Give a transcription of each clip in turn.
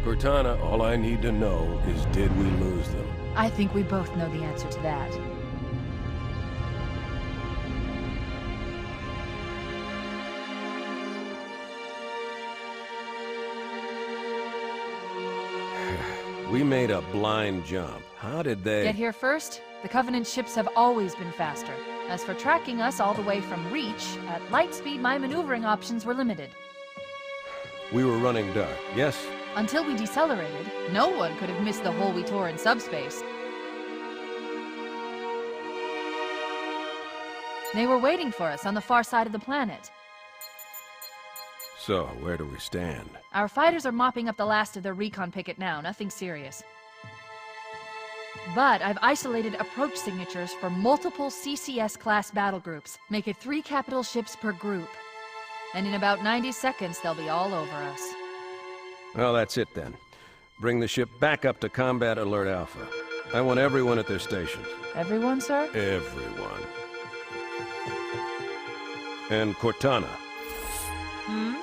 Cortana, all I need to know is did we lose them? I think we both know the answer to that. We made a blind jump. How did they... Get here first? The Covenant ships have always been faster. As for tracking us all the way from Reach, at light speed my maneuvering options were limited. We were running dark, yes? Until we decelerated, no one could have missed the hole we tore in subspace. They were waiting for us on the far side of the planet. So, where do we stand? Our fighters are mopping up the last of their recon picket now, nothing serious. But I've isolated approach signatures for multiple CCS-class battle groups. Make it 3 capital ships per group. And in about 90 seconds, they'll be all over us. Well, that's it then. Bring the ship back up to Combat Alert Alpha. I want everyone at their stations. Everyone, sir? Everyone. And Cortana. Hmm?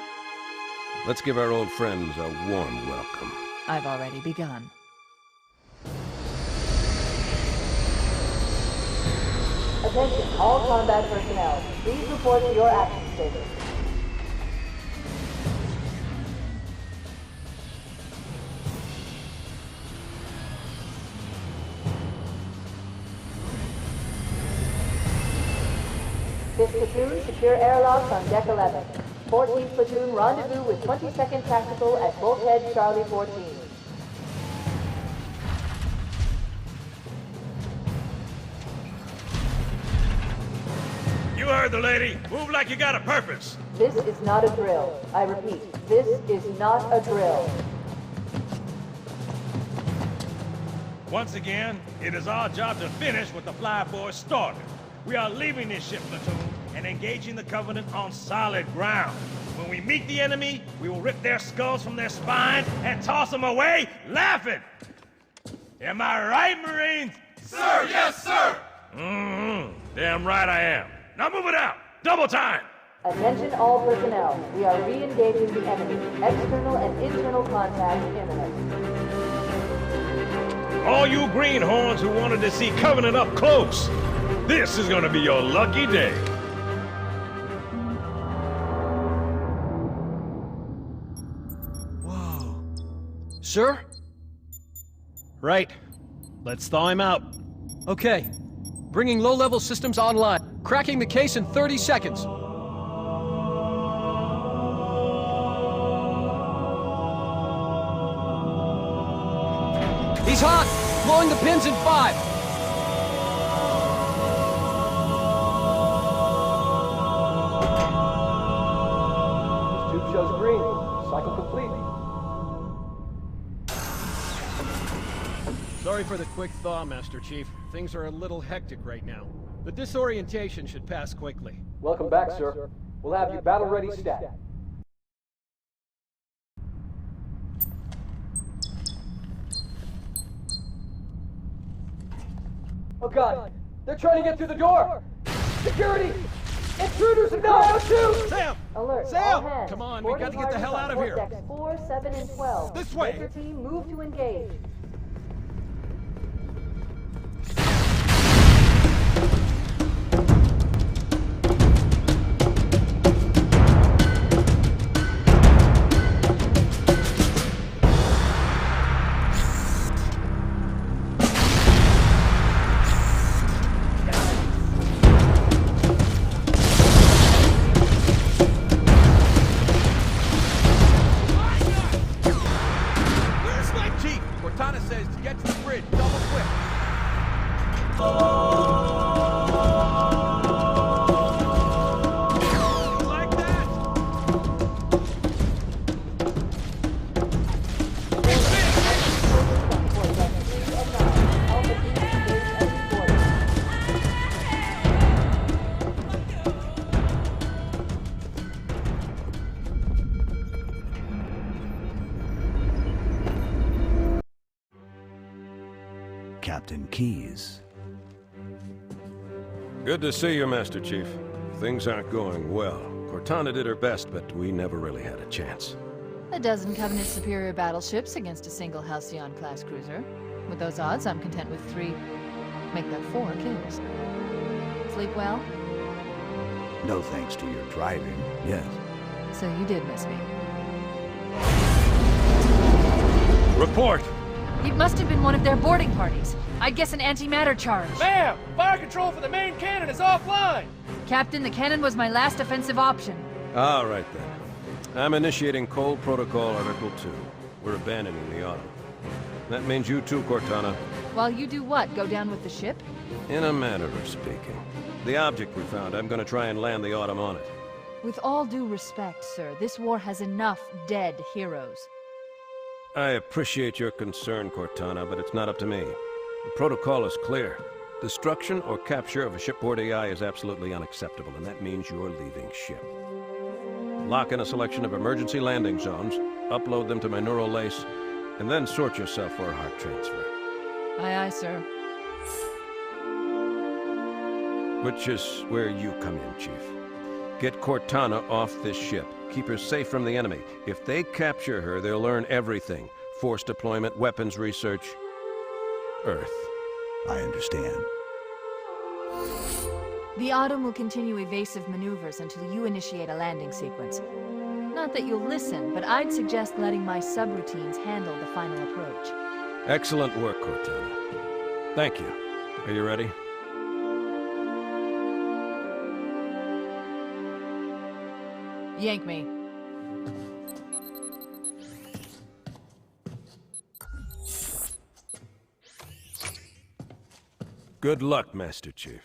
Let's give our old friends a warm welcome. I've already begun. Attention, all combat personnel. Please report to your action stations. Fifth platoon, secure airlocks on deck 11. 14th platoon, rendezvous with 22nd Tactical at Bulkhead Charlie 14. You heard the lady. Move like you got a purpose. This is not a drill. I repeat, this is not a drill. Once again, it is our job to finish what the flyboys started. We are leaving this ship platoon and engaging the Covenant on solid ground. When we meet the enemy, we will rip their skulls from their spines and toss them away laughing. Am I right, Marines? Sir, yes, sir! Damn right I am. Now move it out! Double time! Attention all personnel. We are re-engaging the enemy. External and internal contact imminent. All you greenhorns who wanted to see Covenant up close, this is gonna be your lucky day. Whoa. Sir? Right. Let's thaw him out. Okay. Bringing low-level systems online. Cracking the case in 30 seconds. He's hot! Blowing the pins in 5! This tube shows green. Cycle complete. Sorry for the quick thaw, Master Chief. Things are a little hectic right now. The disorientation should pass quickly. Welcome back, sir. We'll have you battle-ready stat. Oh God! They're trying to get through the door! Security! Intruders in 902! Sam! Alert, all Sam! hands. Come on, we Boarding got to get the hell parties out on of here. port decks 4, 7, and 12. This way. Vector team, move to engage. Captain Keyes. Good to see you, Master Chief. Things aren't going well. Cortana did her best, but we never really had a chance. A dozen Covenant superior battleships against a single Halcyon-class cruiser. With those odds, I'm content with 3, make that 4 kills. Sleep well? No thanks to your driving, yes. So you did miss me. Report! It must have been one of their boarding parties. I'd guess an antimatter charge. Ma'am! Fire control for the main cannon is offline! Captain, the cannon was my last offensive option. All right, then. I'm initiating Cold Protocol Article 2. We're abandoning the Autumn. That means you too, Cortana. While you do what, go down with the ship? In a manner of speaking. The object we found, I'm gonna try and land the Autumn on it. With all due respect, sir, this war has enough dead heroes. I appreciate your concern, Cortana, but it's not up to me. The protocol is clear. Destruction or capture of a shipboard AI is absolutely unacceptable, and that means you're leaving ship. Lock in a selection of emergency landing zones, upload them to my neural lace, and then sort yourself for a heart transfer. Aye, aye, sir. Which is where you come in, Chief. Get Cortana off this ship. Keep her safe from the enemy. If they capture her, they'll learn everything. Force deployment, weapons research, Earth. I understand. The Autumn will continue evasive maneuvers until you initiate a landing sequence. Not that you'll listen, but I'd suggest letting my subroutines handle the final approach. Excellent work, Cortana. Thank you. Are you ready? Yank me. Good luck, Master Chief.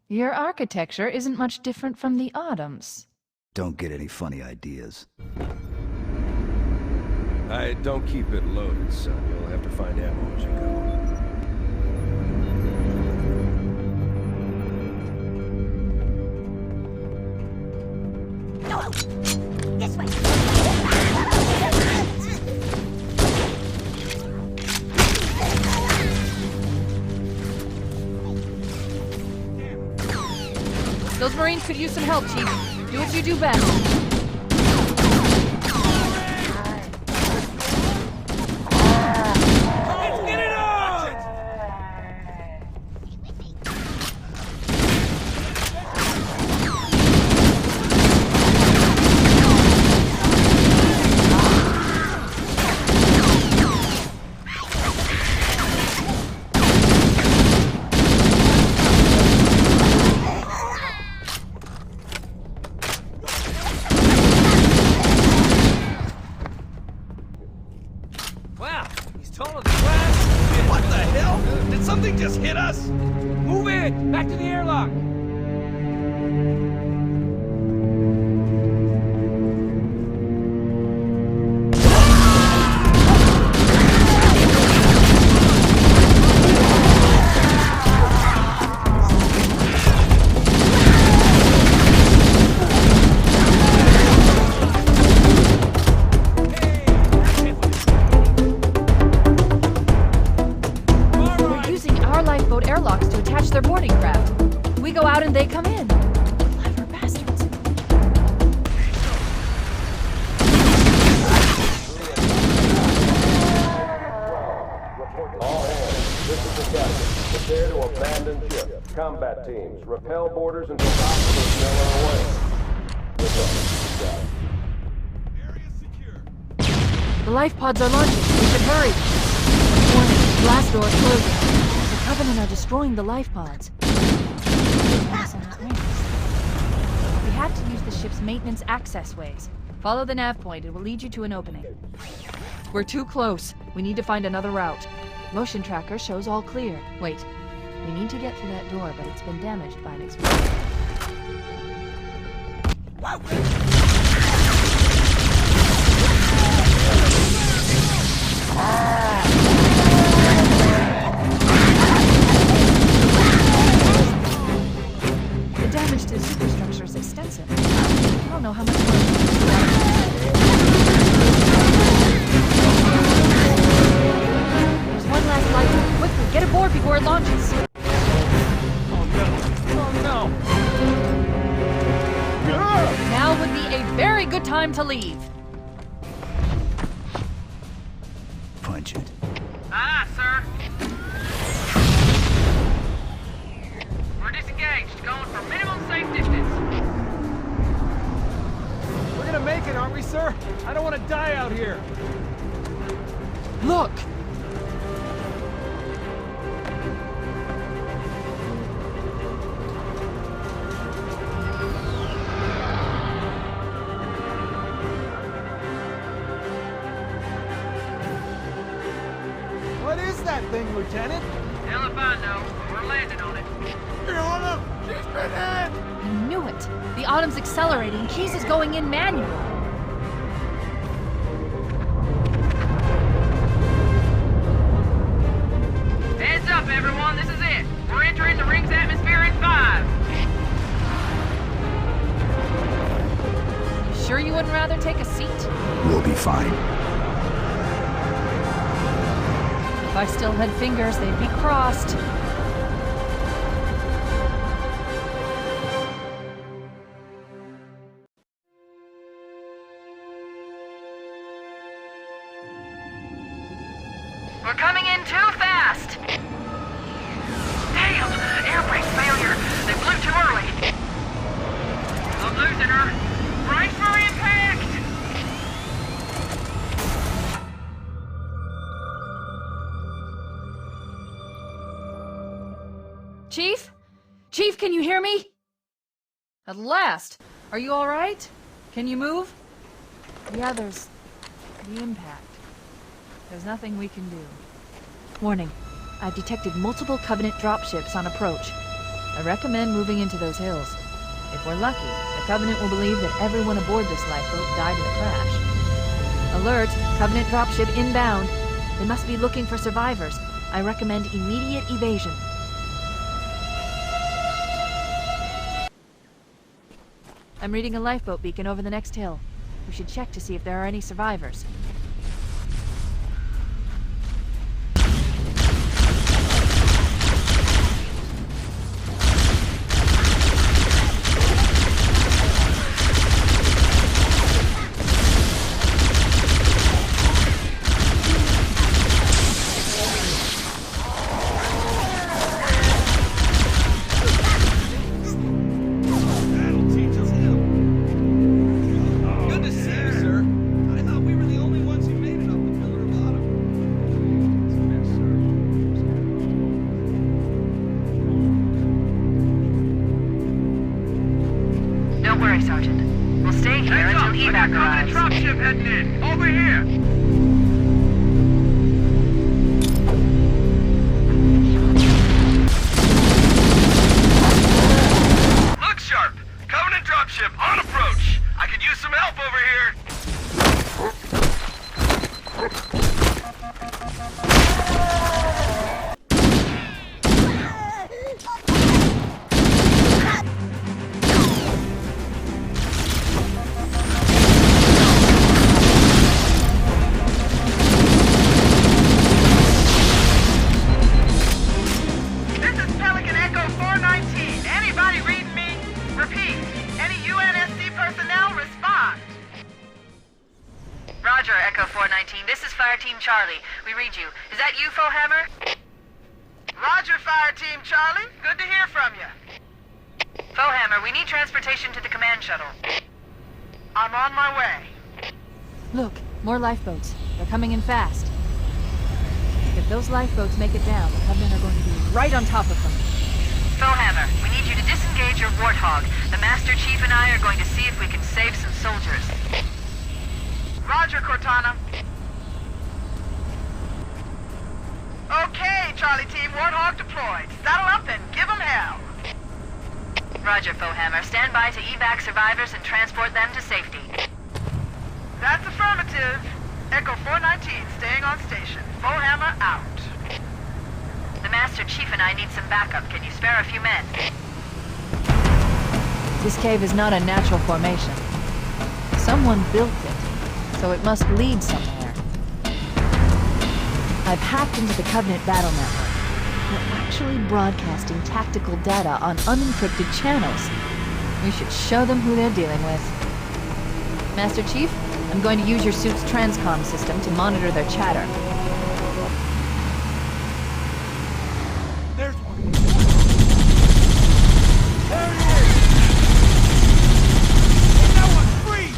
Your architecture isn't much different from the Autumn's. Don't get any funny ideas. I don't keep it loaded, son. You'll have to find ammo as you go. This way. Those Marines could use some help, Chief. Do what you do best. Wow, he's taller than glass. What the hell? Did something just hit us? Move in! Back to the airlock! Airlocks to attach their boarding craft. We go out and they come in. Clever bastards. All hands, this is the captain. Prepare to abandon ship. Combat teams, repel boarders until hostiles smell our way. Good luck. Area secure. The life pods are launching. We should hurry. Warning, blast doors closing. The Covenant are destroying the life pods. We have to use the ship's maintenance access ways. Follow the nav point. It will lead you to an opening. We're too close. We need to find another route. Motion tracker shows all clear. Wait. We need to get through that door, but it's been damaged by an explosion. The damage to the superstructure is extensive. I don't know how much more. There's one last light. Quickly, get aboard before it launches. Oh no! Oh no! time to leave. Punch it. Aye, sir. We're disengaged, going for minimum safe distance. We're gonna make it, aren't we, sir? I don't want to die out here. Look! What is that thing, Lieutenant? Hell if I know. We're landing on it. She's been hit! I knew it. The Autumn's accelerating. Keys is going in manual. Heads up, everyone. This is it. We're entering the ring's atmosphere in 5. Sure you wouldn't rather take a seat? We'll be fine. If I still had fingers, they'd be crossed. We're coming in too fast. Damn! Air brake failure. They blew too early. I'm losing her. Brace for impact! Chief? Chief, can you hear me? At last! Are you alright? Can you move? Yeah, there's the impact. There's nothing we can do. Warning. I've detected multiple Covenant dropships on approach. I recommend moving into those hills. If we're lucky, the Covenant will believe that everyone aboard this lifeboat died in the crash. Alert! Covenant dropship inbound. They must be looking for survivors. I recommend immediate evasion. I'm reading a lifeboat beacon over the next hill. We should check to see if there are any survivors. Charlie, we read you. Is that you, Fohammer? Roger, Fire Team Charlie. Good to hear from you. Fohammer, we need transportation to the command shuttle. I'm on my way. Look, more lifeboats. They're coming in fast. If those lifeboats make it down, the Covenant are going to be right on top of them. Fohammer, we need you to disengage your Warthog. The Master Chief and I are going to see if we can save some soldiers. Roger, Cortana. Okay, Charlie Team, Warthog deployed. Saddle up and give them hell. Roger, Fohammer. Stand by to evac survivors and transport them to safety. That's affirmative. Echo 419 staying on station. Fohammer out. The Master Chief and I need some backup. Can you spare a few men? This cave is not a natural formation. Someone built it, so it must lead somewhere. I've hacked into the Covenant battle network. They're actually broadcasting tactical data on unencrypted channels. We should show them who they're dealing with. Master Chief, I'm going to use your suit's transcom system to monitor their chatter. There's one. There he is! And that one's free!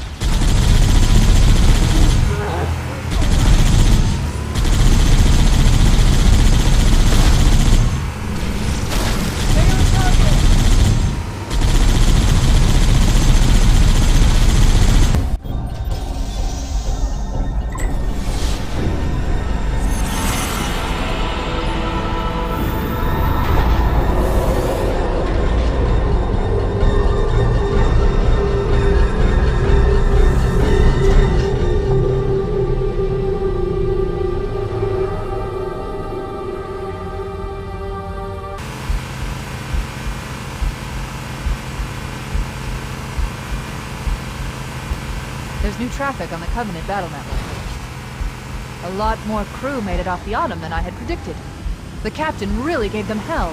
Stay on target! There's new traffic on the Covenant battle network. A lot more crew made it off the Autumn than I had predicted. The captain really gave them hell.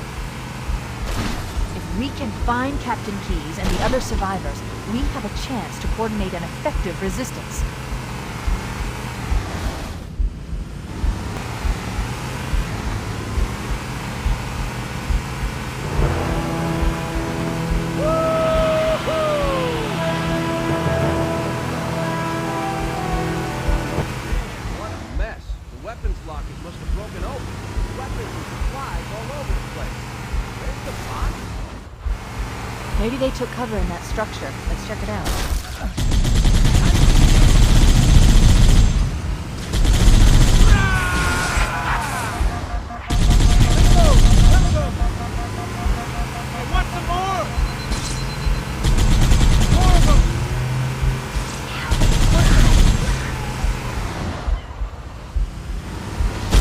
If we can find Captain Keyes and the other survivors, we have a chance to coordinate an effective resistance. What a mess. The weapons lockers must have broken open. Weapons and supplies all over the place. Where's the box? Maybe they took cover in that structure. Let's check it out. I want some more! More of them!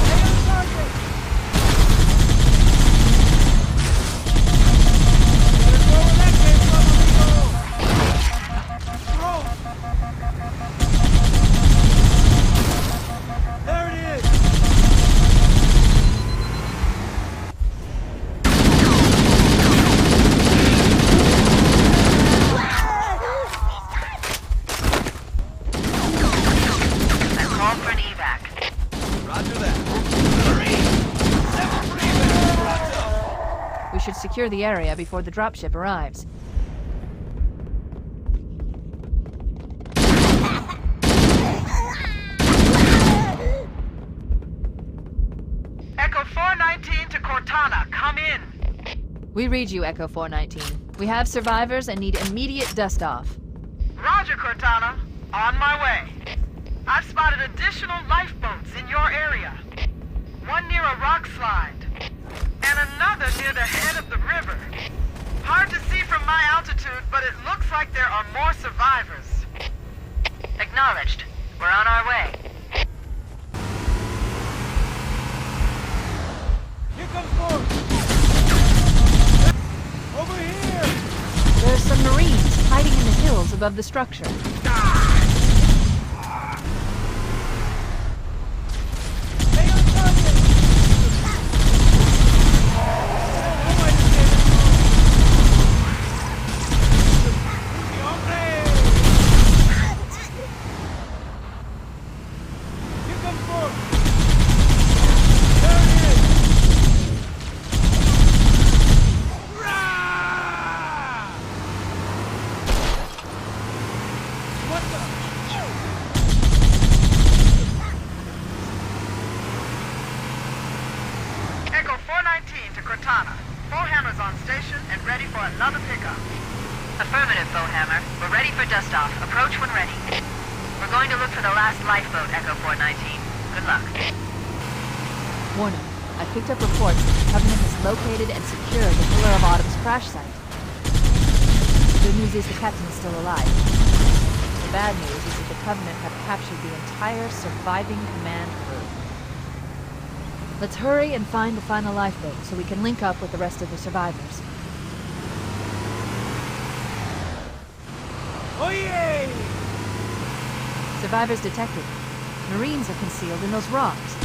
Stay on target! Better go where that came from, amigo! Throw! There it is! Then call for an evac. Roger that. We should secure the area before the dropship arrives. Echo 419 to Cortana, come in. We read you, Echo 419. We have survivors and need immediate dust-off. Roger, Cortana. On my way. I've spotted additional lifeboats in your area. One near a rock slide, and another near the head of the river. Hard to see from my altitude, but it looks like there are more survivors. Acknowledged. We're on our way. Here comes more! Over here! There are some Marines hiding in the hills above the structure. Stay on target! Oh my goodness! Here comes more! There it is! Rah! What the? Echo 419 to Cortana. Bowhammer's on station and ready for another pickup. Affirmative, Bowhammer. We're ready for dust-off. Approach when ready. We're going to look for the last lifeboat, Echo 419. Good luck. Warning. I picked up reports that the Covenant has located and secured the Pillar of Autumn's crash site. The good news is the captain is still alive. The bad news is that the Covenant have captured the entire surviving command crew. Let's hurry and find the final lifeboat so we can link up with the rest of the survivors. Oh yay! Survivors detected. Marines are concealed in those rocks.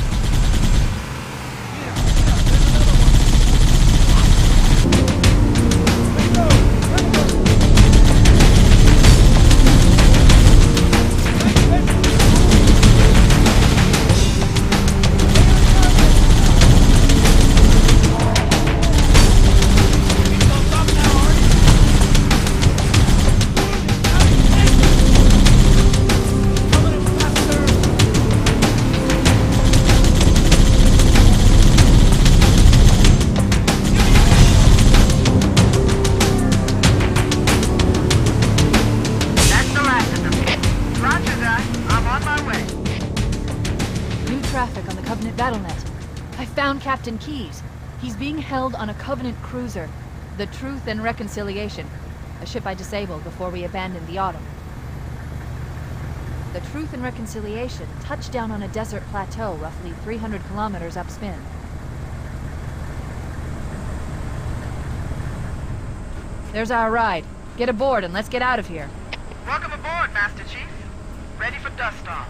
found Captain Keyes. He's being held on a Covenant cruiser, the Truth and Reconciliation, a ship I disabled before we abandoned the Autumn. The Truth and Reconciliation touched down on a desert plateau roughly 300 kilometers upspin. There's our ride. Get aboard and let's get out of here. Welcome aboard, Master Chief. Ready for dust-off.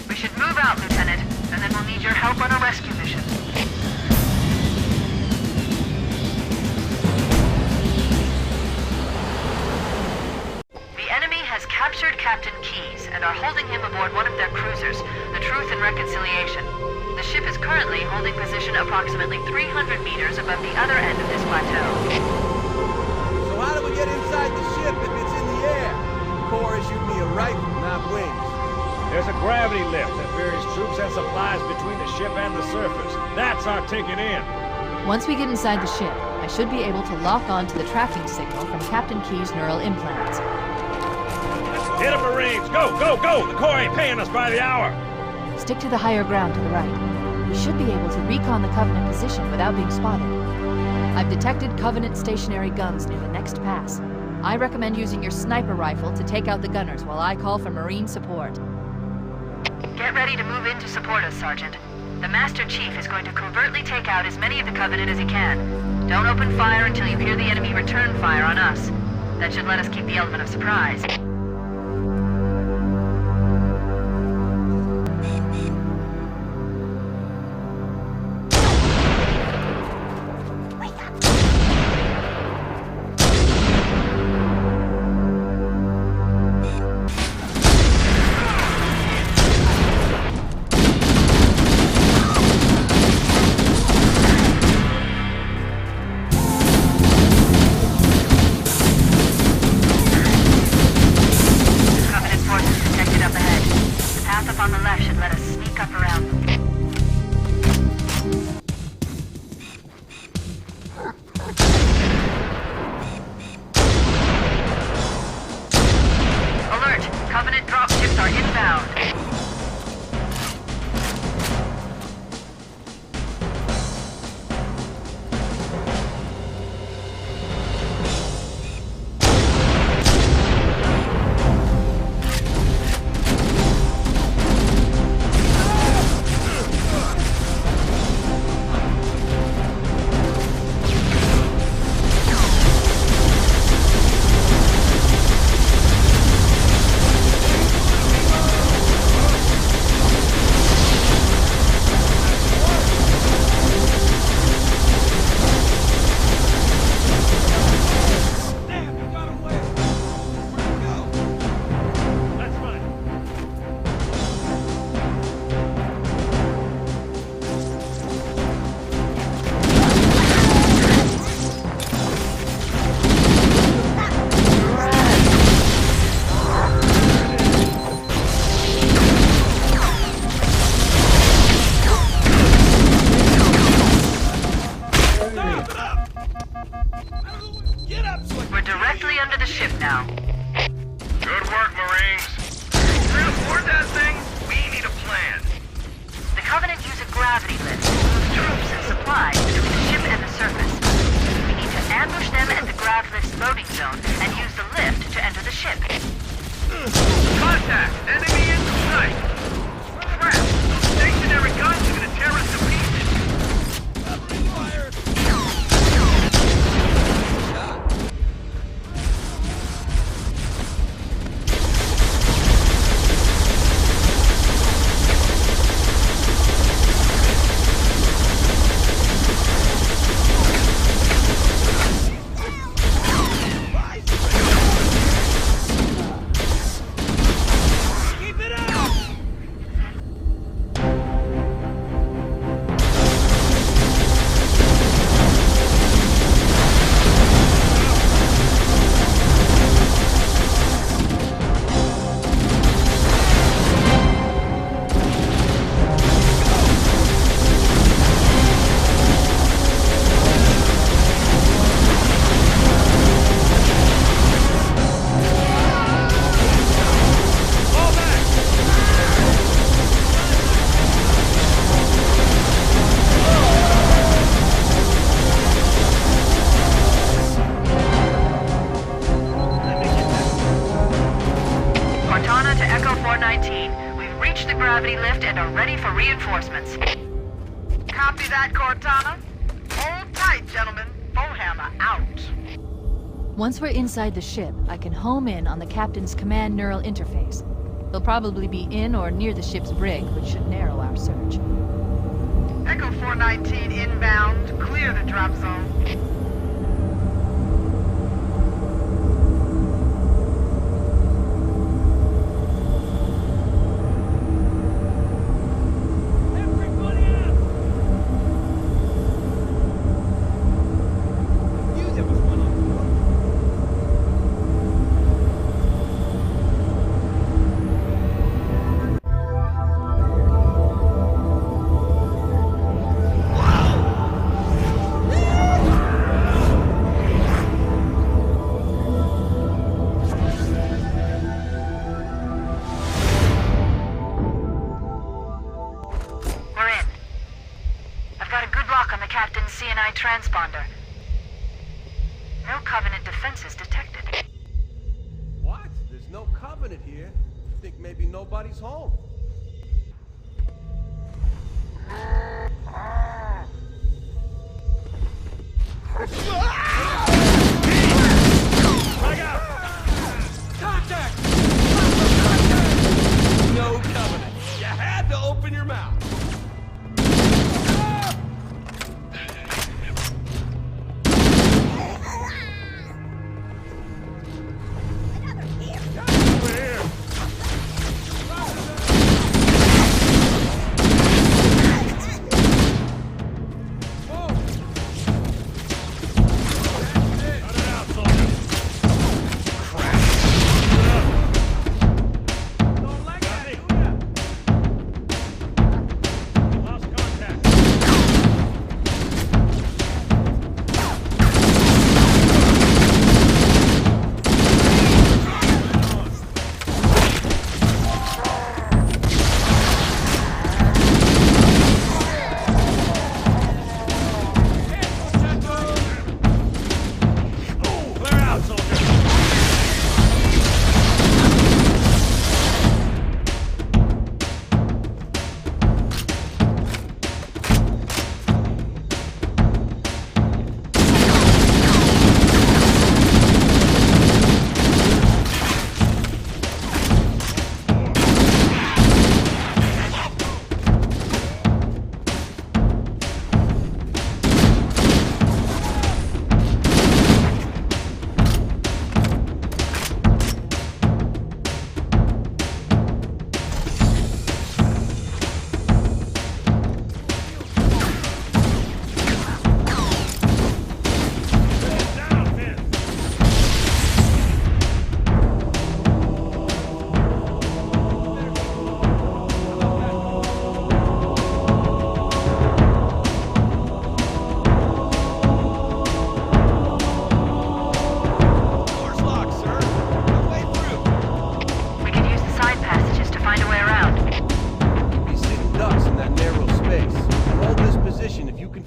We should move out, Lieutenant, and then we'll need your help on a rescue mission. The enemy has captured Captain Keyes and are holding him aboard one of their cruisers, the Truth and Reconciliation. The ship is currently holding position approximately 300 meters above the other end of this plateau. So how do we get inside the ship if it's in the air? The Corps issued me a rifle, not wings. There's a gravity lift that ferries troops and supplies between the ship and the surface. That's our ticket in. Once we get inside the ship, I should be able to lock on to the tracking signal from Captain Keyes' neural implants. Hit 'em, Marines! Go, go, go! The Corps ain't paying us by the hour! Stick to the higher ground to the right. We should be able to recon the Covenant position without being spotted. I've detected Covenant stationary guns near the next pass. I recommend using your sniper rifle to take out the gunners while I call for Marine support. Get ready to move in to support us, Sergeant. The Master Chief is going to covertly take out as many of the Covenant as he can. Don't open fire until you hear the enemy return fire on us. That should let us keep the element of surprise. are ready for reinforcements. Copy that, Cortana. Hold tight, gentlemen. Foehammer out. Once we're inside the ship, I can home in on the captain's command neural interface. They'll probably be in or near the ship's brig, which should narrow our search. Echo 419 inbound. Clear the drop zone. Transponder. No Covenant defenses detected. What? There's no Covenant here. I think maybe nobody's home. Frag out! Contact! No Covenant. You had to open your mouth.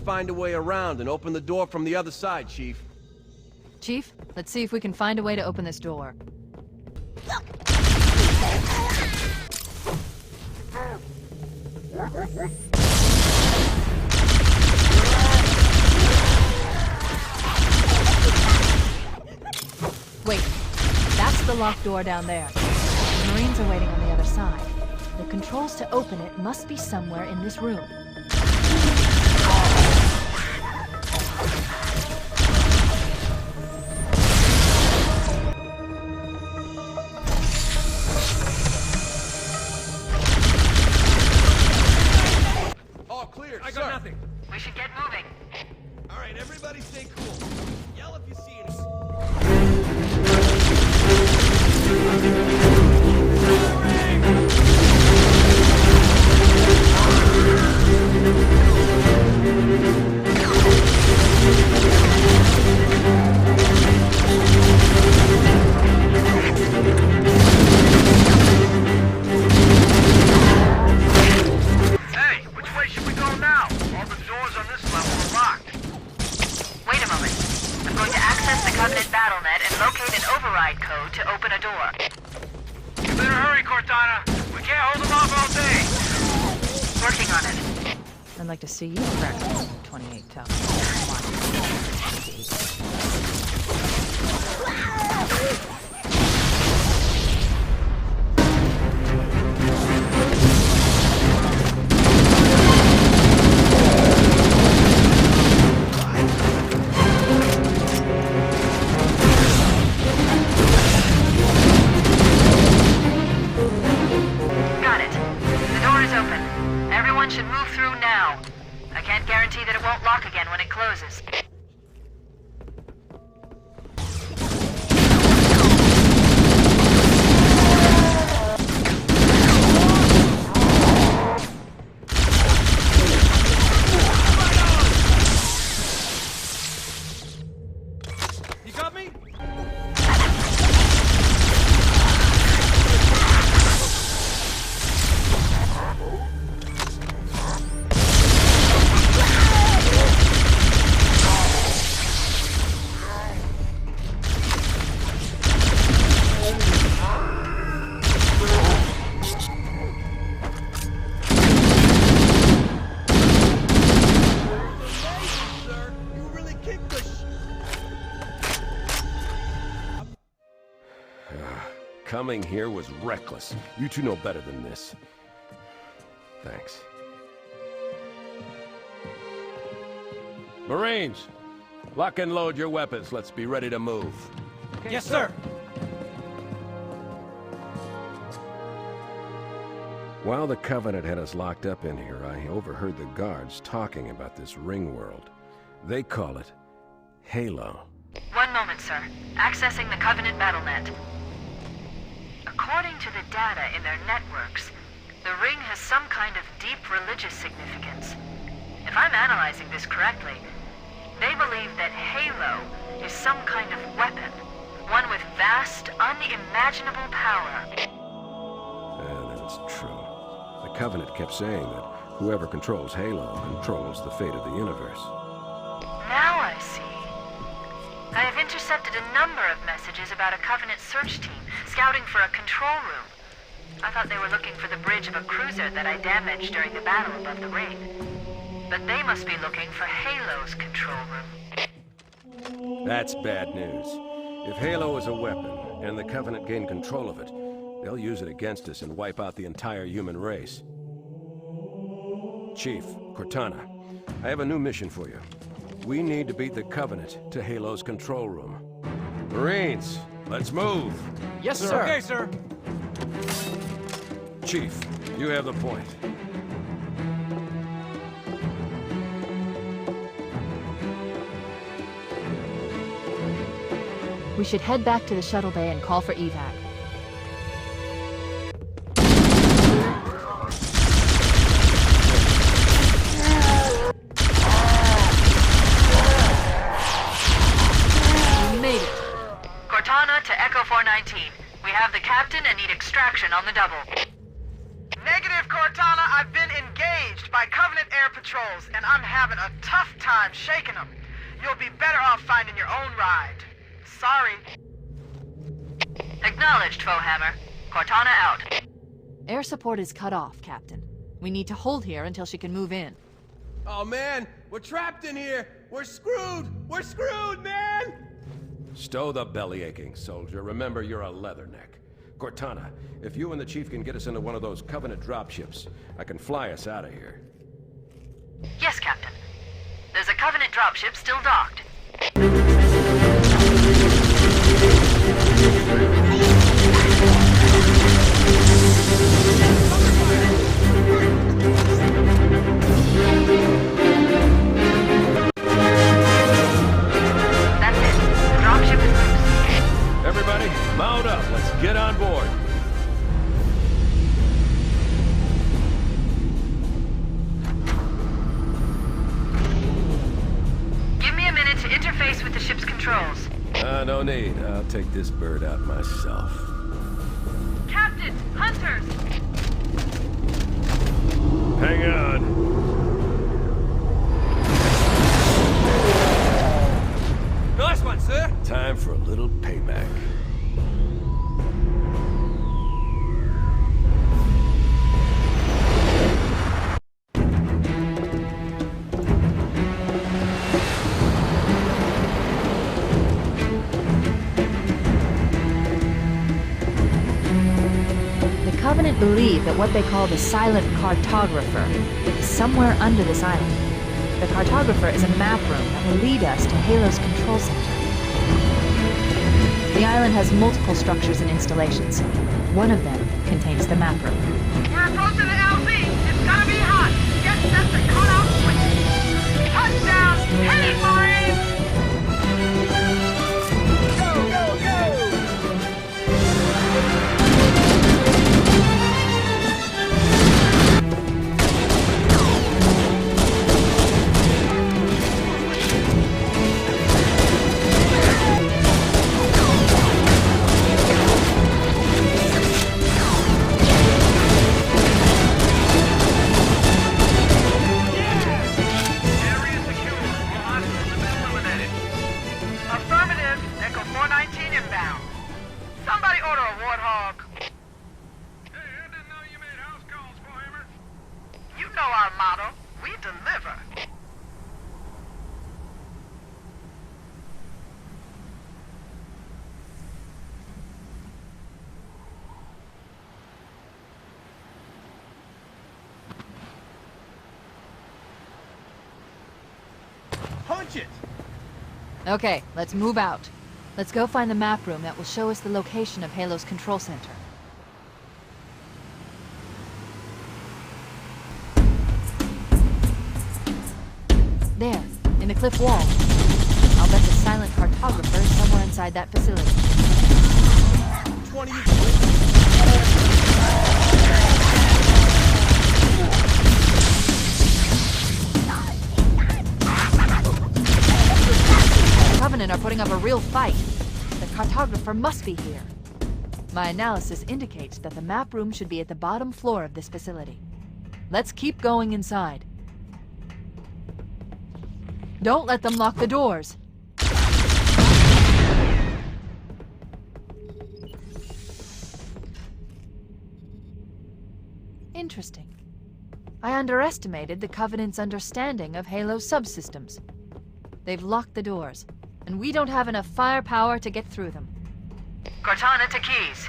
Find a way around and open the door from the other side, Chief. Chief, let's see if we can find a way to open this door. Wait, that's the locked door down there. The Marines are waiting on the other side. The controls to open it must be somewhere in this room. I got nothing. We should get moving. All right, everybody stay cool. Yell if you see anything. Covenant BattleNet and locate an override code to open a door. You better hurry, Cortana. I'd like to see you crack 28 Got it. The door is open. Everyone should move through now. I can't guarantee that it won't lock again when it closes. You got me? Sir, you really kicked the Coming here was reckless. You two know better than this. Thanks. Marines, lock and load your weapons. Let's be ready to move. Yes, sir. While the Covenant had us locked up in here, I overheard the guards talking about this ring world. They call it Halo. One moment, sir. Accessing the Covenant BattleNet. According to the data in their networks, the ring has some kind of deep religious significance. If I'm analyzing this correctly, they believe that Halo is some kind of weapon, one with vast, unimaginable power. And it's true. The Covenant kept saying that whoever controls Halo controls the fate of the universe. Now I see. I have intercepted a number of messages about a Covenant search team scouting for a control room. I thought they were looking for the bridge of a cruiser that I damaged during the battle above the ring. But they must be looking for Halo's control room. That's bad news. If Halo is a weapon, and the Covenant gain control of it, they'll use it against us and wipe out the entire human race. Chief, Cortana, I have a new mission for you. We need to beat the Covenant to Halo's control room. Marines, let's move! Yes, sir. Okay, sir. Chief, you have the point. We should head back to the shuttle bay and call for evac. We made it. Cortana to Echo 419. We have the captain and need extraction on the double. Negative, Cortana. I've been engaged by Covenant air patrols, and I'm having a tough time shaking them. You'll be better off finding your own ride. Sorry. Acknowledged, Foehammer. Cortana out. Air support is cut off, Captain. We need to hold here until she can move in. Oh, man. We're trapped in here. We're screwed. We're screwed, man. Stow the belly aching, soldier. Remember, you're a leatherneck. Cortana, if you and the Chief can get us into one of those Covenant dropships, I can fly us out of here. Yes, Captain. There's a Covenant dropship still docked. That's it. The dropship is loose. Everybody, mount up. Let's get on board. Give me a minute to interface with the ship's controls. No need. I'll take this bird out myself. Captain! Hunters! Hang on. Nice one, sir. Time for a little payback. believe that what they call the silent cartographer is somewhere under this island. The cartographer is a map room that will lead us to Halo's control center. The island has multiple structures and installations. One of them contains the map room. We're approaching the LZ. It's gonna be hot. Get set to cut out quick. Touchdown! Hit it, Marines! Go, go, go! Punch it! Okay, let's move out. Let's go find the map room that will show us the location of Halo's control center. There, in the cliff wall. I'll bet the silent cartographer is somewhere inside that facility. 20 Covenant are putting up a real fight. The cartographer must be here. My analysis indicates that the map room should be at the bottom floor of this facility. Let's keep going inside. Don't let them lock the doors. Interesting. I underestimated the Covenant's understanding of Halo's subsystems. They've locked the doors, and we don't have enough firepower to get through them. Cortana to Keys.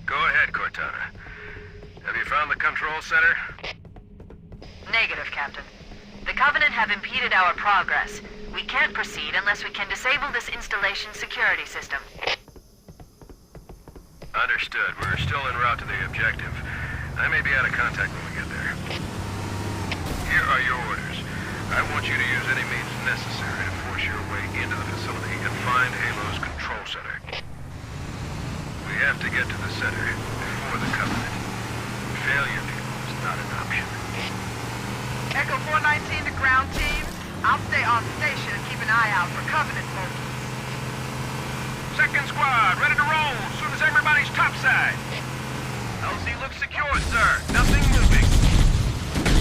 Go ahead, Cortana. Have you found the control center? Negative, Captain. The Covenant have impeded our progress. We can't proceed unless we can disable this installation's security system. Understood. We're still en route to the objective. I may be out of contact when we get there. Here are your orders. I want you to use any means necessary to force your way into the facility and find Halo's control center. We have to get to the center before the Covenant. Failure is not an option. Echo 419 to ground team. I'll stay on station and keep an eye out for Covenant folks. Second squad, ready to roll as soon as everybody's topside. LZ looks secure, sir. Nothing moving.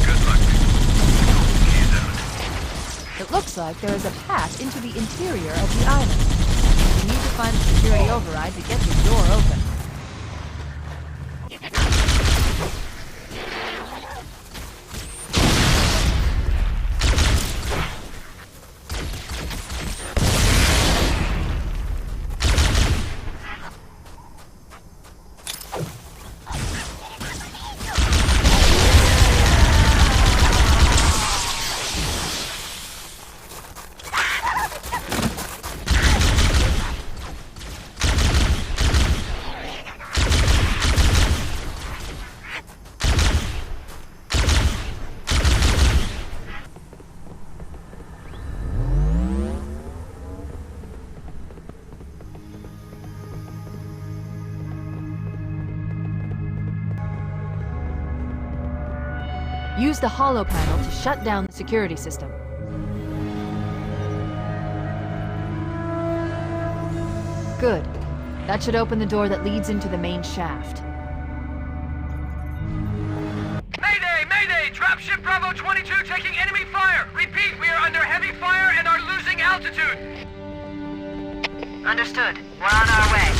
Good luck. Keys out. It looks like there is a path into the interior of the island. We need to find the security override to get the door open. Use the holo panel to shut down the security system. Good. That should open the door that leads into the main shaft. Mayday! Mayday! Dropship Bravo 22 taking enemy fire! Repeat, we are under heavy fire and are losing altitude! Understood. We're on our way.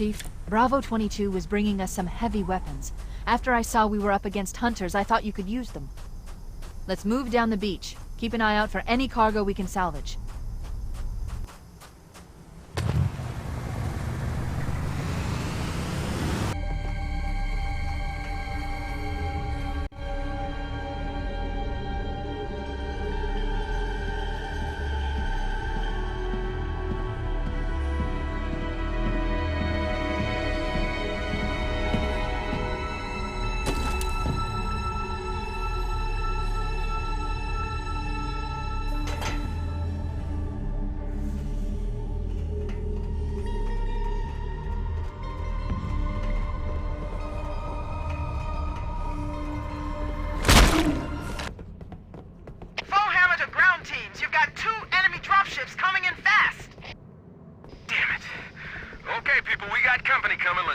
Chief. Bravo 22 was bringing us some heavy weapons. After I saw we were up against hunters, I thought you could use them. Let's move down the beach. Keep an eye out for any cargo we can salvage.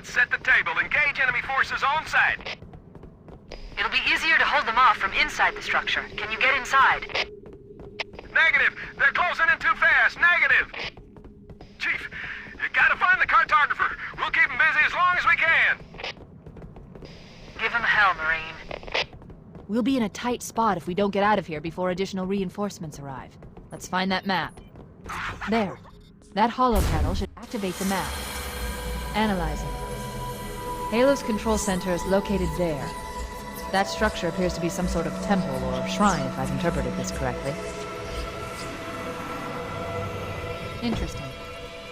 Set the table. Engage enemy forces on site. It'll be easier to hold them off from inside the structure. Can you get inside? Negative. They're closing in too fast. Negative. Chief, you gotta find the cartographer. We'll keep him busy as long as we can. Give him hell, Marine. We'll be in a tight spot if we don't get out of here before additional reinforcements arrive. Let's find that map. There. That hollow panel should activate the map. Analyzing. Halo's control center is located there. That structure appears to be some sort of temple or shrine, if I've interpreted this correctly. Interesting.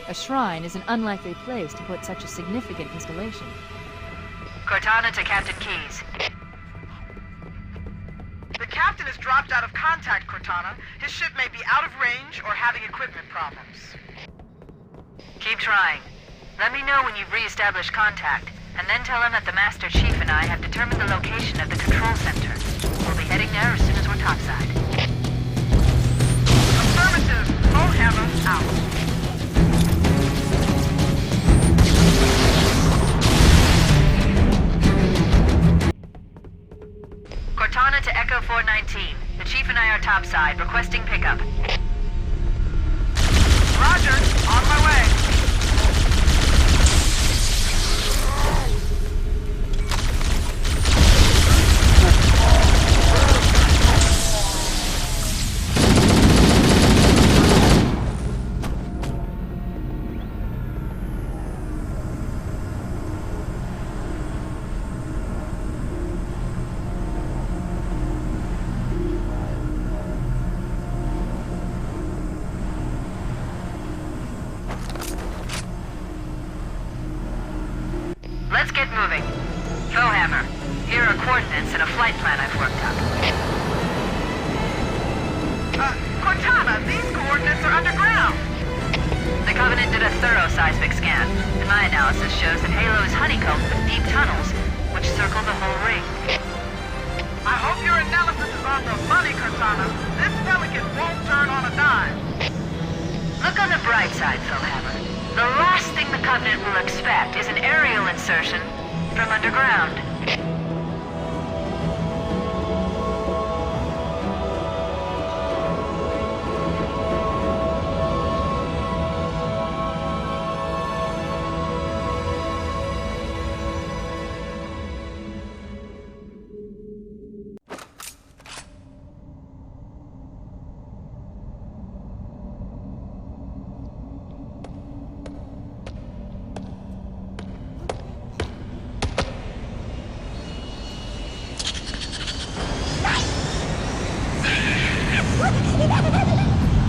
A shrine is an unlikely place to put such a significant installation. Cortana to Captain Keyes. The captain has dropped out of contact, Cortana. His ship may be out of range or having equipment problems. Keep trying. Let me know when you've re-established contact, and then tell him that the Master Chief and I have determined the location of the control center. We'll be heading there as soon as we're topside. Affirmative. Bullhammer out. Cortana to Echo 419. The Chief and I are topside, requesting pickup. Roger. On my way. Let's get moving. Foehammer, here are coordinates and a flight plan I've worked up. Cortana, these coordinates are underground. The Covenant did a thorough seismic scan, and my analysis shows that Halo is honeycombed with deep tunnels, which circle the whole ring. I hope your analysis is on the money, Cortana. This Pelican won't turn on a dime. Look on the bright side, Foehammer. The last thing the Covenant will expect is an aerial insertion from underground.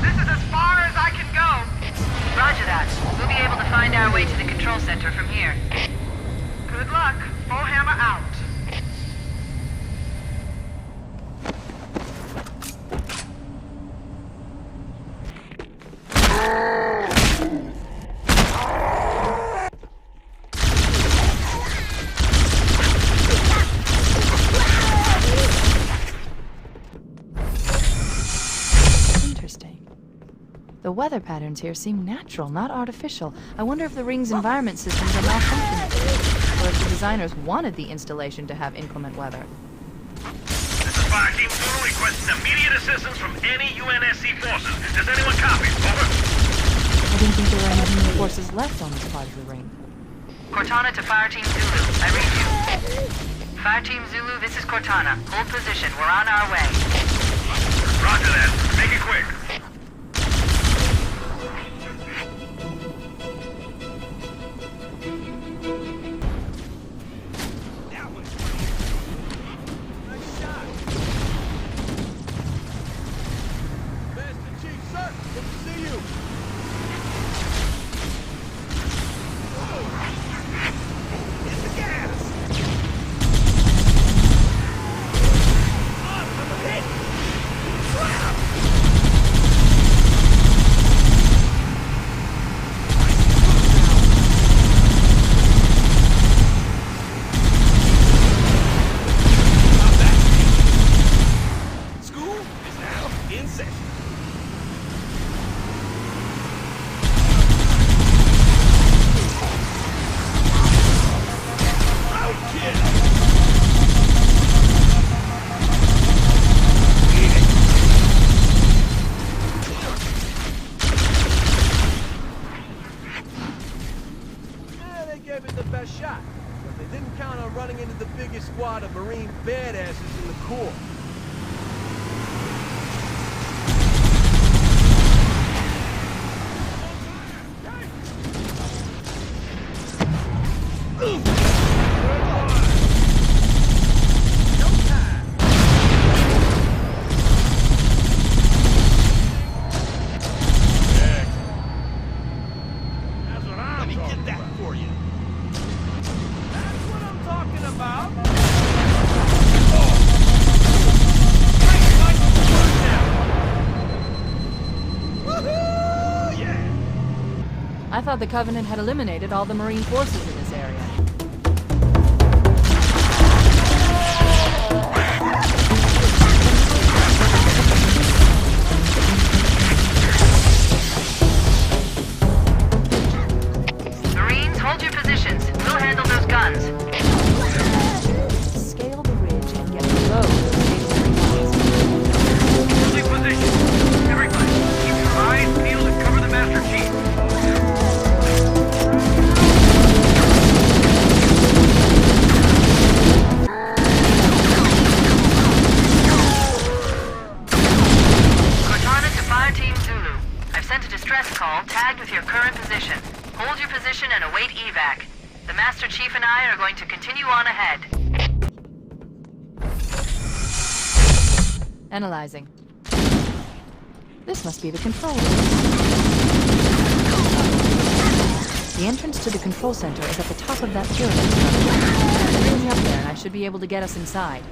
This is as far as I can go. Roger that. We'll be able to find our way to the control center from here. Good luck. Bullhammer out. The weather patterns here seem natural, not artificial. I wonder if the ring's environment systems are malfunctioning, or if the designers wanted the installation to have inclement weather. This is Fire Team 2 requesting immediate assistance from any UNSC forces. Does anyone copy? Over. I didn't think there were any human forces left on this part of the ring. Cortana to Fireteam Zulu. I read you. Fireteam Zulu, this is Cortana. Hold position. We're on our way. Roger that. Make it quick. Nice shot. Master Chief, sir, good to see you. Hit the gas! Awesome hit! Wow! School is now in session. Yeah, they gave it the best shot, but they didn't count on running into the biggest squad of Marine badasses in the Corps. That's what I'm talking about. Let me get that for you. That's what I'm talking about. Woohoo! Yeah! I thought the Covenant had eliminated all the Marine forces in this area. Marines, hold your positions. We'll handle those guns. Scale the ridge and get below those stationary lines. Holding position. Everybody, keep your eyes peeled and cover the Master Chief. Cortana to Fireteam Zulu. I've sent a distress call tagged with your current position. Hold your position and await evac. The Master Chief and I are going to continue on ahead. Analyzing. This must be the control room. The entrance to the control center is at the top of that pyramid structure. Bring me up there and I should be able to get us inside.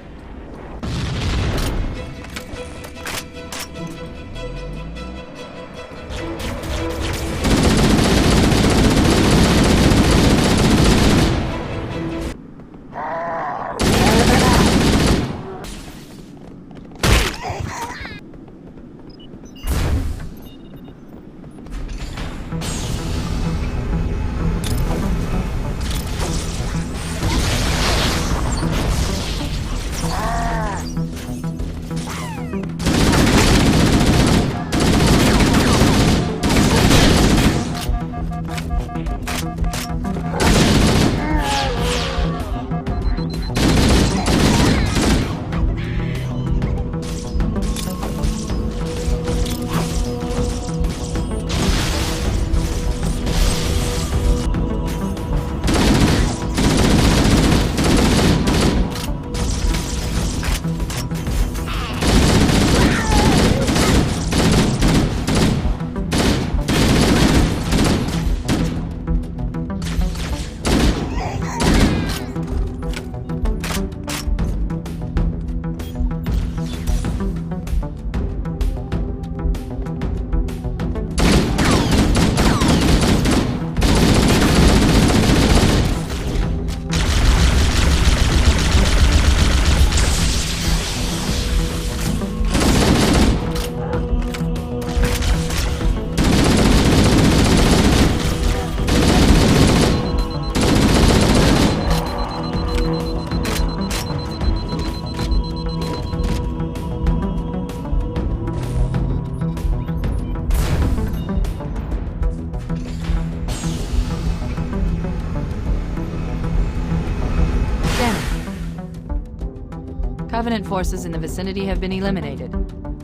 Covenant forces in the vicinity have been eliminated.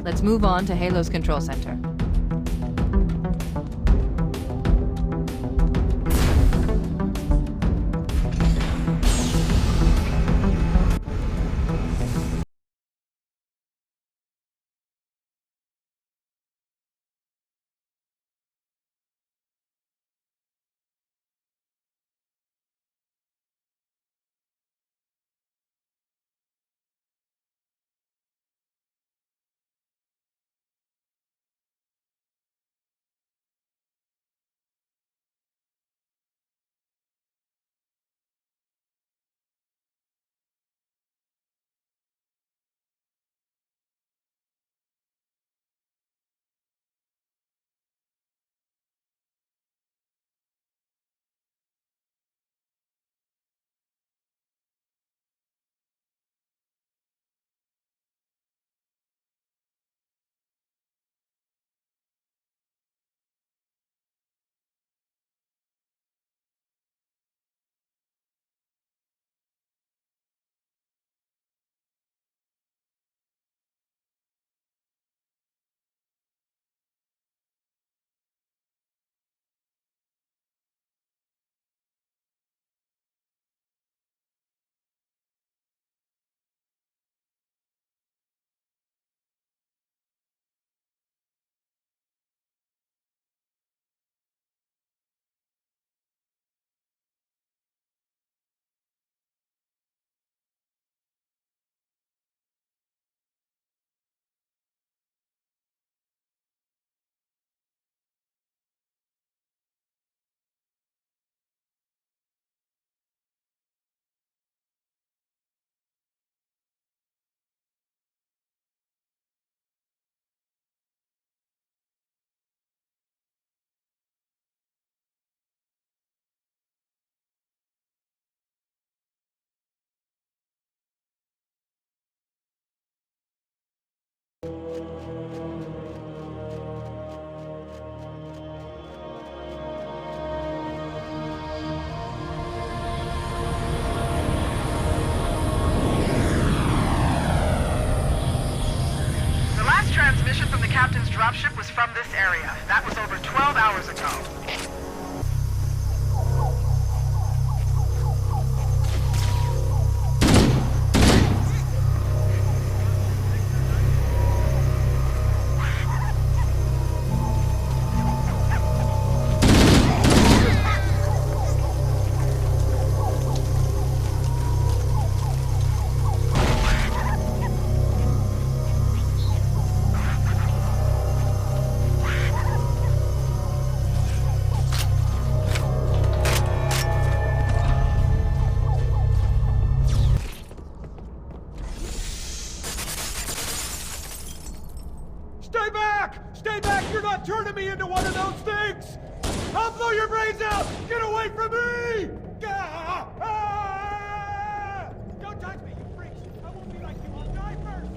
Let's move on to Halo's control center. Transmission from the captain's dropship was from this area. That was over 12 hours ago. Stay back! You're not turning me into one of those things! I'll blow your brains out! Get away from me! Ah! Ah! Don't touch me, you freaks! I won't be like you, I'll die first!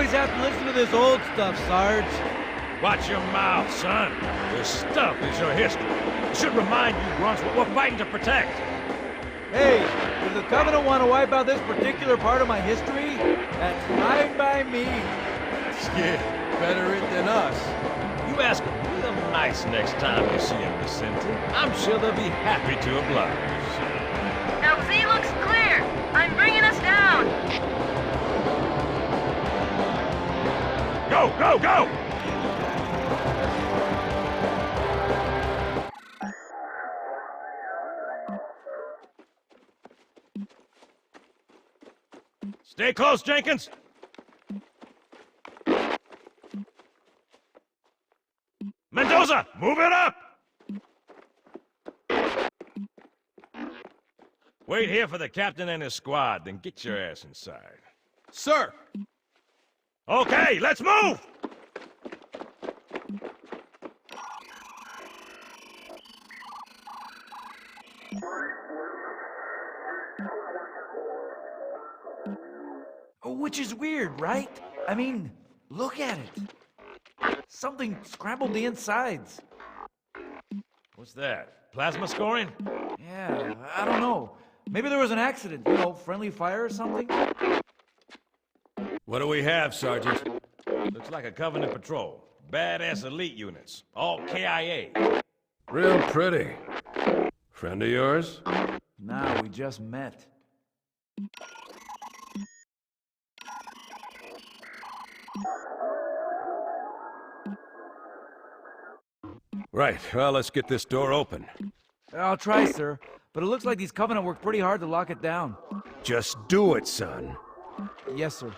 Have to listen to this old stuff, Sarge. Watch your mouth, son. This stuff is your history. It should remind you grunts what we're fighting to protect. Hey, if the Covenant want to wipe out this particular part of my history, that's fine by me. Yeah, better it than us. You ask them real nice next time you see them, Vicente. I'm sure they'll be happy to oblige. LZ looks clear. I'm bringing us down. Go, go, go! Stay close, Jenkins! Mendoza, move it up! Wait here for the captain and his squad, then get your ass inside. Sir! Okay, let's move! Which is weird, right? I mean, look at it. Something scrambled the insides. What's that? Plasma scoring? Yeah, I don't know. Maybe there was an accident, you know, friendly fire or something? What do we have, Sergeant? Looks like a Covenant patrol. Badass elite units. All KIA. Real pretty. Friend of yours? Nah, we just met. Right, well, let's get this door open. I'll try, sir. But it looks like these Covenant worked pretty hard to lock it down. Just do it, son. Yes, sir.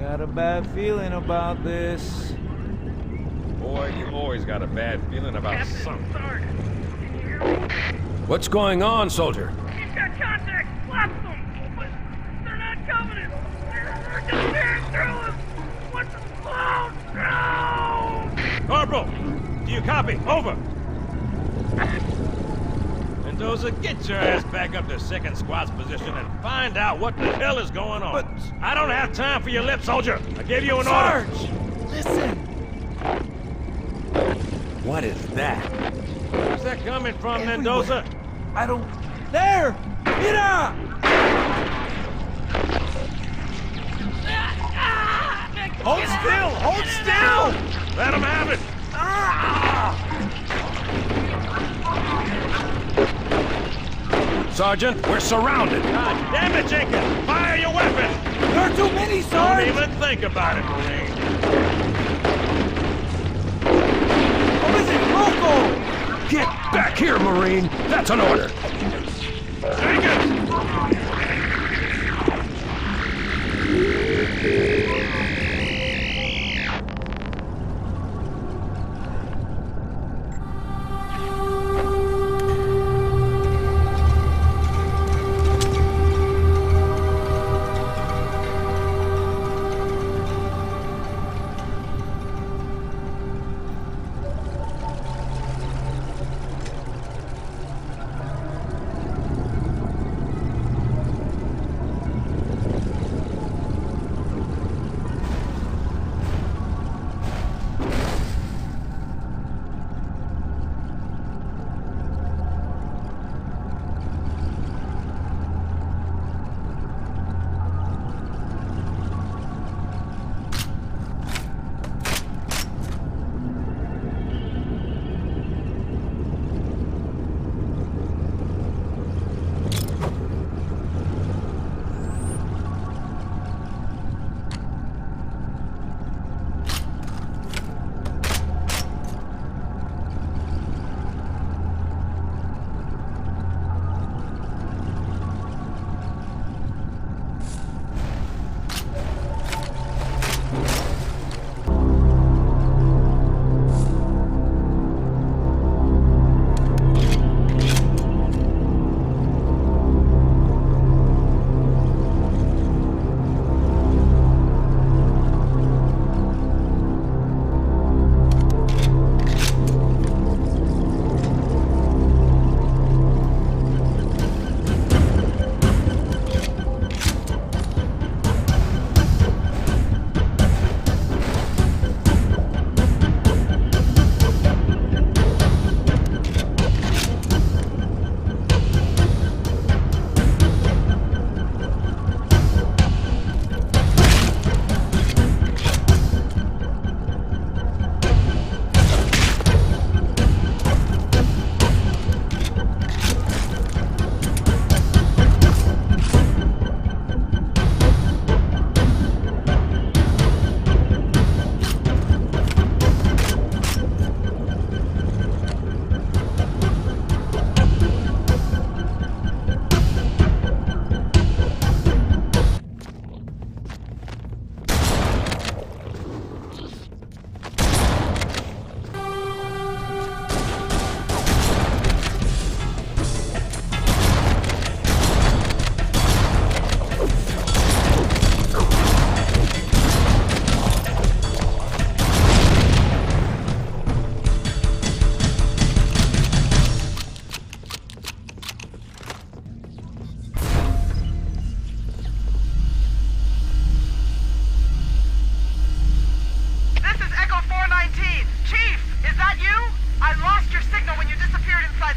Got a bad feeling about this. Boy, you always got a bad feeling about something. What's going on, soldier? He's got contacts! Lots of them! But they're not Covenant! They're just tearing through us! What's the cloud? No! Corporal! Do you copy? Over! Mendoza, get your ass back up to second squad's position and find out what the hell is going on. But I don't have time for your lip, soldier! I gave you an Sarge! order! Listen! What is that? Where's that coming from, Everywhere. Mendoza? I don't... There! Mira! Hold still! Hold still! Let him have it! Sergeant, we're surrounded. God damn it, Jenkins! Fire your weapon! There are too many, Sarge! Don't even think about it, Marine. What is it, Loco? Get back here, Marine! That's an order! Jenkins!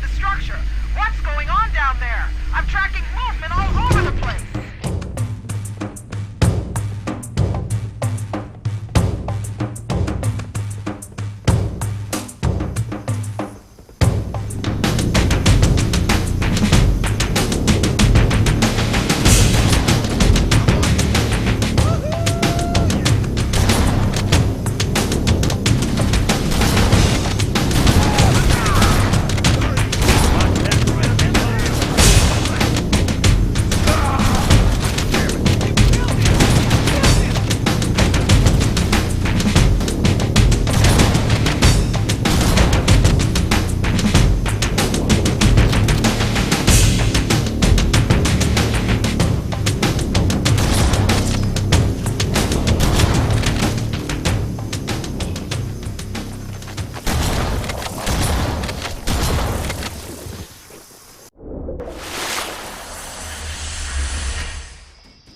the structure. What's going on down there? I'm tracking movement all over the place.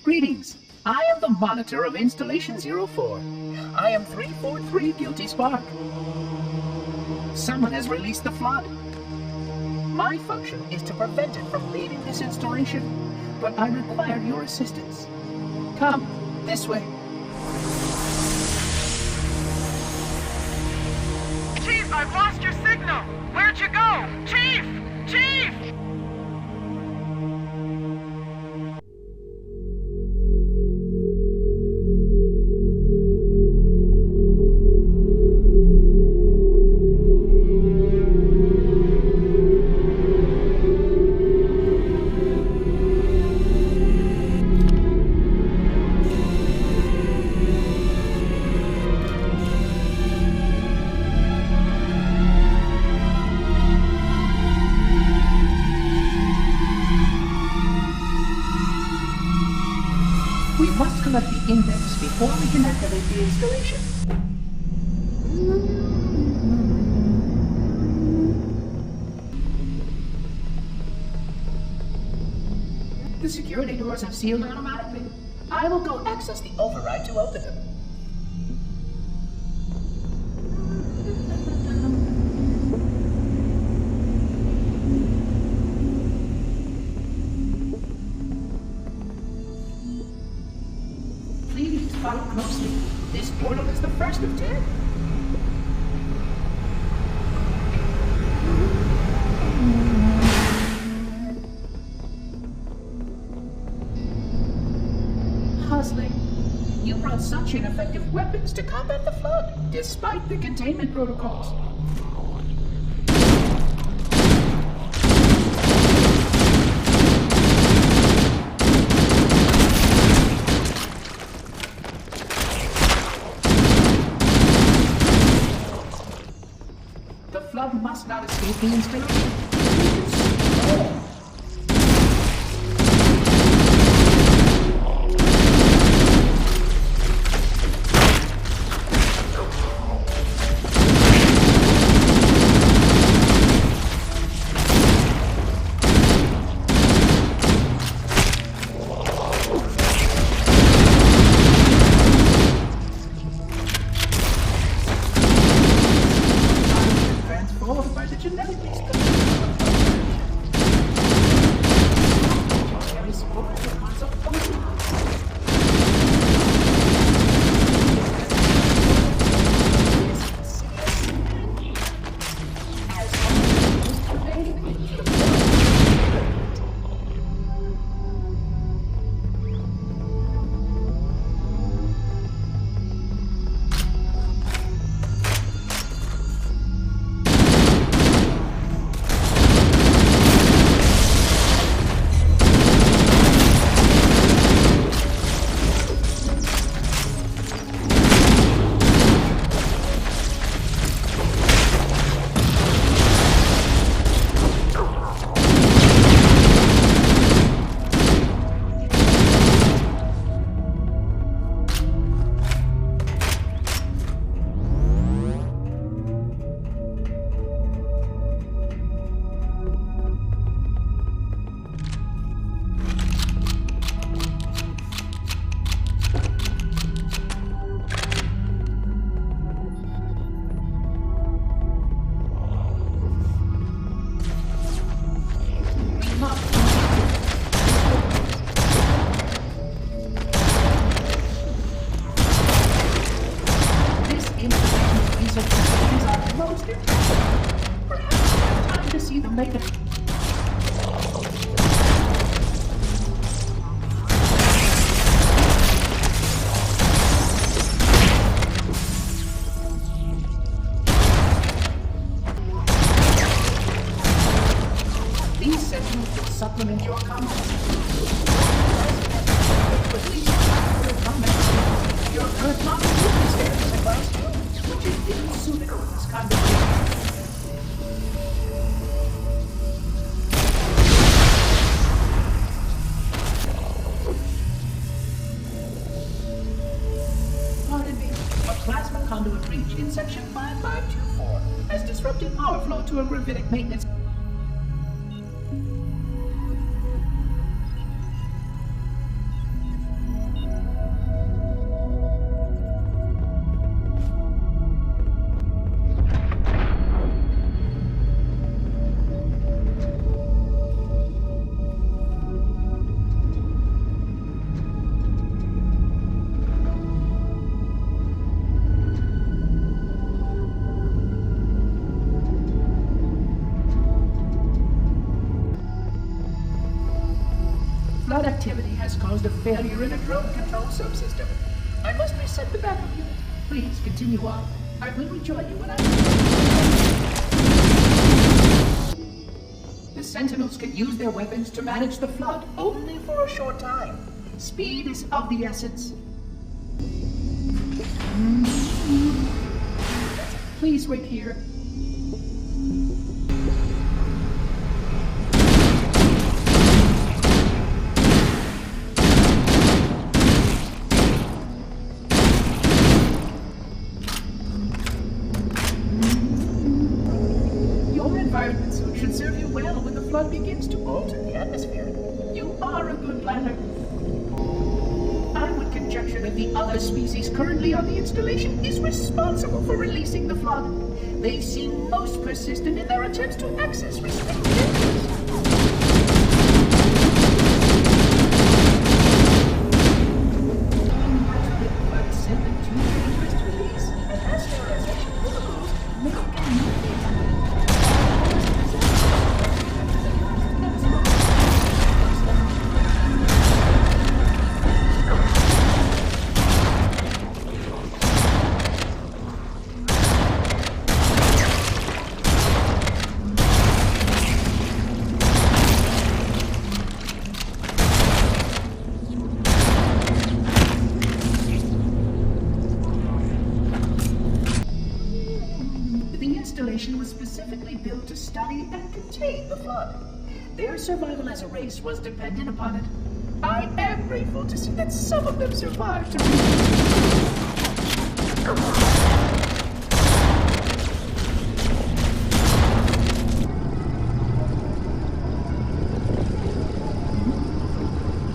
Greetings. I am the monitor of Installation 04. I am 343 Guilty Spark. Someone has released the flood. My function is to prevent it from leaving this installation, but I require your assistance. Come, this way. Chief, I've lost your signal. Where'd you go? Chief! Chief! We must collect the index before we can activate the installation. The security doors have sealed automatically. I will go access the override to open them. Please follow closely. This portal is the first of 10. Hustling. You brought such ineffective weapons to combat the flood, despite the containment protocols. The flood must not escape the installation. Oh. Transformed by the genetic make it. These sentinels will supplement your combat. Your current model is there for the class 2, which is insuitable in this conversation. Pardon me, a plasma conduit breach in section 5524 has disrupted power flow to a gravitic maintenance. Flood activity has caused a failure in a drone control subsystem. I must reset the backup unit. Please continue on. I will rejoin you when I... The Sentinels can use their weapons to manage the flood only for a short time. Speed is of the essence. Please wait here. Should serve you well when the flood begins to alter the atmosphere. You are a good planner. I would conjecture that the other species currently on the installation is responsible for releasing the flood. They seem most persistent in their attempts to access restricted areas. Send them to dangerous to release, and as sterilization protocols make was specifically built to study and contain the flood. Their survival as a race was dependent upon it. I am grateful to see that some of them survived to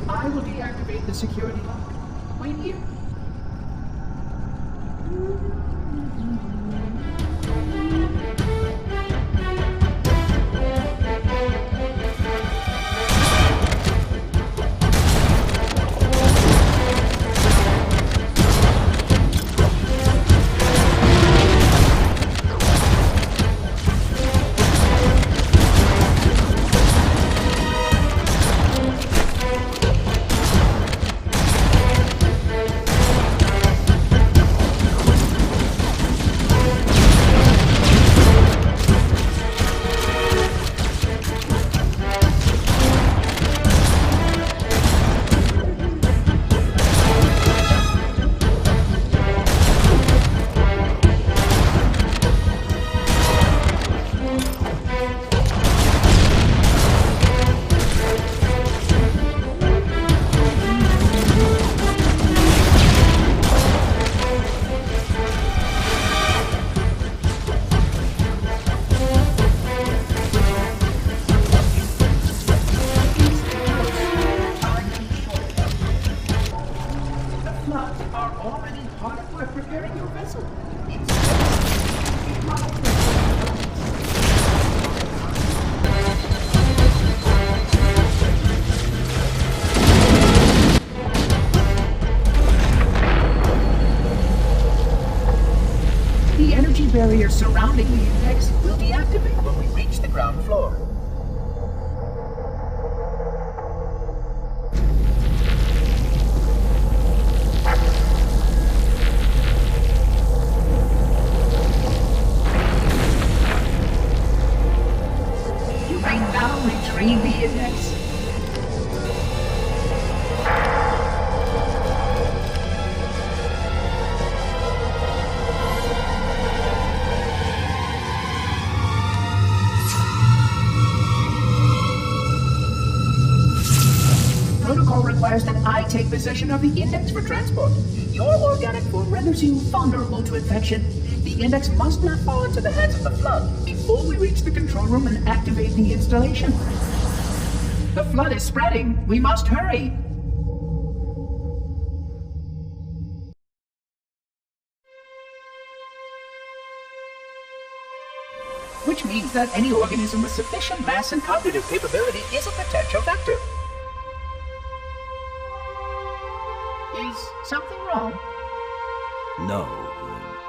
I will deactivate the security lock. Wait here. Barrier surrounding the index will deactivate when we reach the ground floor. requires that I take possession of the index for transport. Your organic form renders you vulnerable to infection. The index must not fall into the hands of the Flood before we reach the control room and activate the installation. The Flood is spreading. We must hurry. Which means that any organism with sufficient mass and cognitive capability is a potential vector. Is something wrong? No,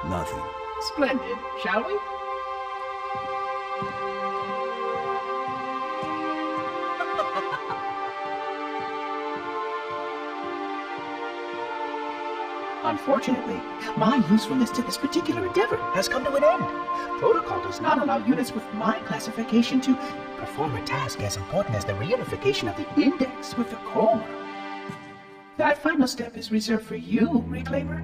nothing. Splendid, shall we? Unfortunately, my usefulness to this particular endeavor has come to an end. Protocol does not allow units with my classification to perform a task as important as the reunification of the index with the core. That final step is reserved for you, Reclaimer.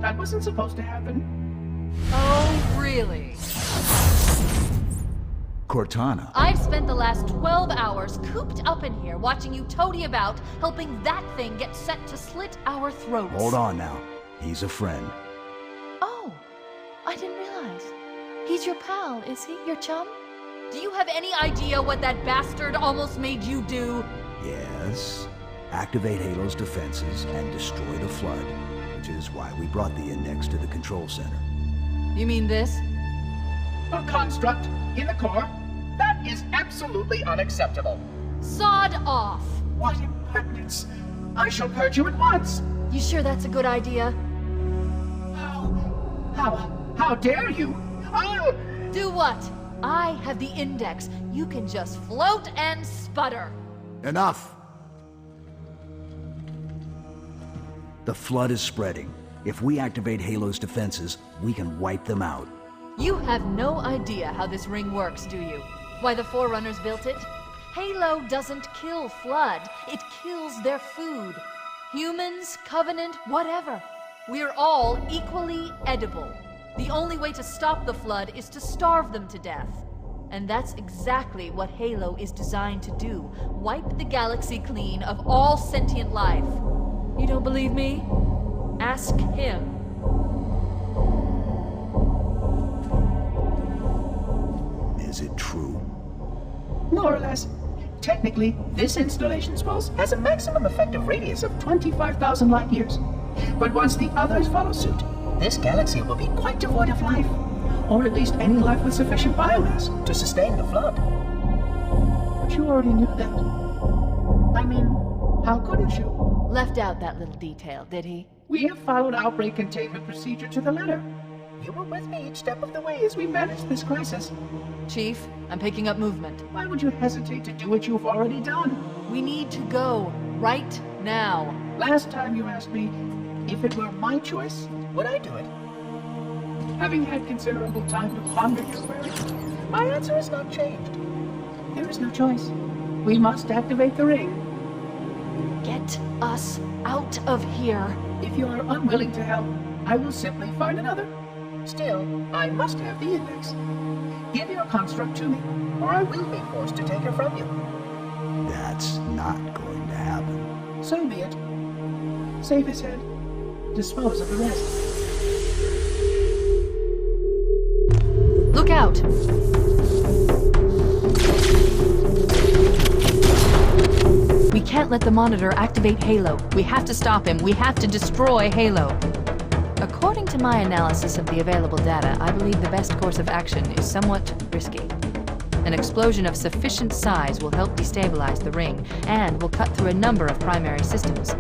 That wasn't supposed to happen. Oh, really? Cortana. I've spent the last 12 hours cooped up in here watching you toady about, helping that thing get set to slit our throats. Hold on now. He's a friend. Oh, I didn't realize. He's your pal, is he? Your chum? Do you have any idea what that bastard almost made you do? Yes. Activate Halo's defenses and destroy the Flood, which is why we brought the index to the control center. You mean this? A construct in the core? That is absolutely unacceptable. Sod off! What impertinence! I shall purge you at once! You sure that's a good idea? How dare you? I'll... Do what? I have the index. You can just float and sputter. Enough! The Flood is spreading. If we activate Halo's defenses, we can wipe them out. You have no idea how this ring works, do you? Why the Forerunners built it? Halo doesn't kill Flood. It kills their food. Humans, Covenant, whatever. We're all equally edible. The only way to stop the Flood is to starve them to death. And that's exactly what Halo is designed to do. Wipe the galaxy clean of all sentient life. You don't believe me? Ask him. Is it true? More or less. Technically, this installation's pulse has a maximum effective radius of 25,000 light years. But once the others follow suit, this galaxy will be quite devoid of life. Or at least any life with sufficient biomass to sustain the Flood. But you already knew that. I mean, how couldn't you? Left out that little detail, did he? We have followed outbreak containment procedure to the letter. You were with me each step of the way as we managed this crisis. Chief, I'm picking up movement. Why would you hesitate to do what you've already done? We need to go, right now. Last time you asked me, if it were my choice, would I do it? Having had considerable time to ponder your query, my answer has not changed. There is no choice. We must activate the ring. Get us out of here. If you are unwilling to help, I will simply find another. Still, I must have the index. Give your construct to me, or I will be forced to take her from you. That's not going to happen. So be it. Save his head. Dispose of the rest. Look out! We can't let the monitor activate Halo. We have to stop him. We have to destroy Halo. According to my analysis of the available data, I believe the best course of action is somewhat risky. An explosion of sufficient size will help destabilize the ring, and will cut through a number of primary systems.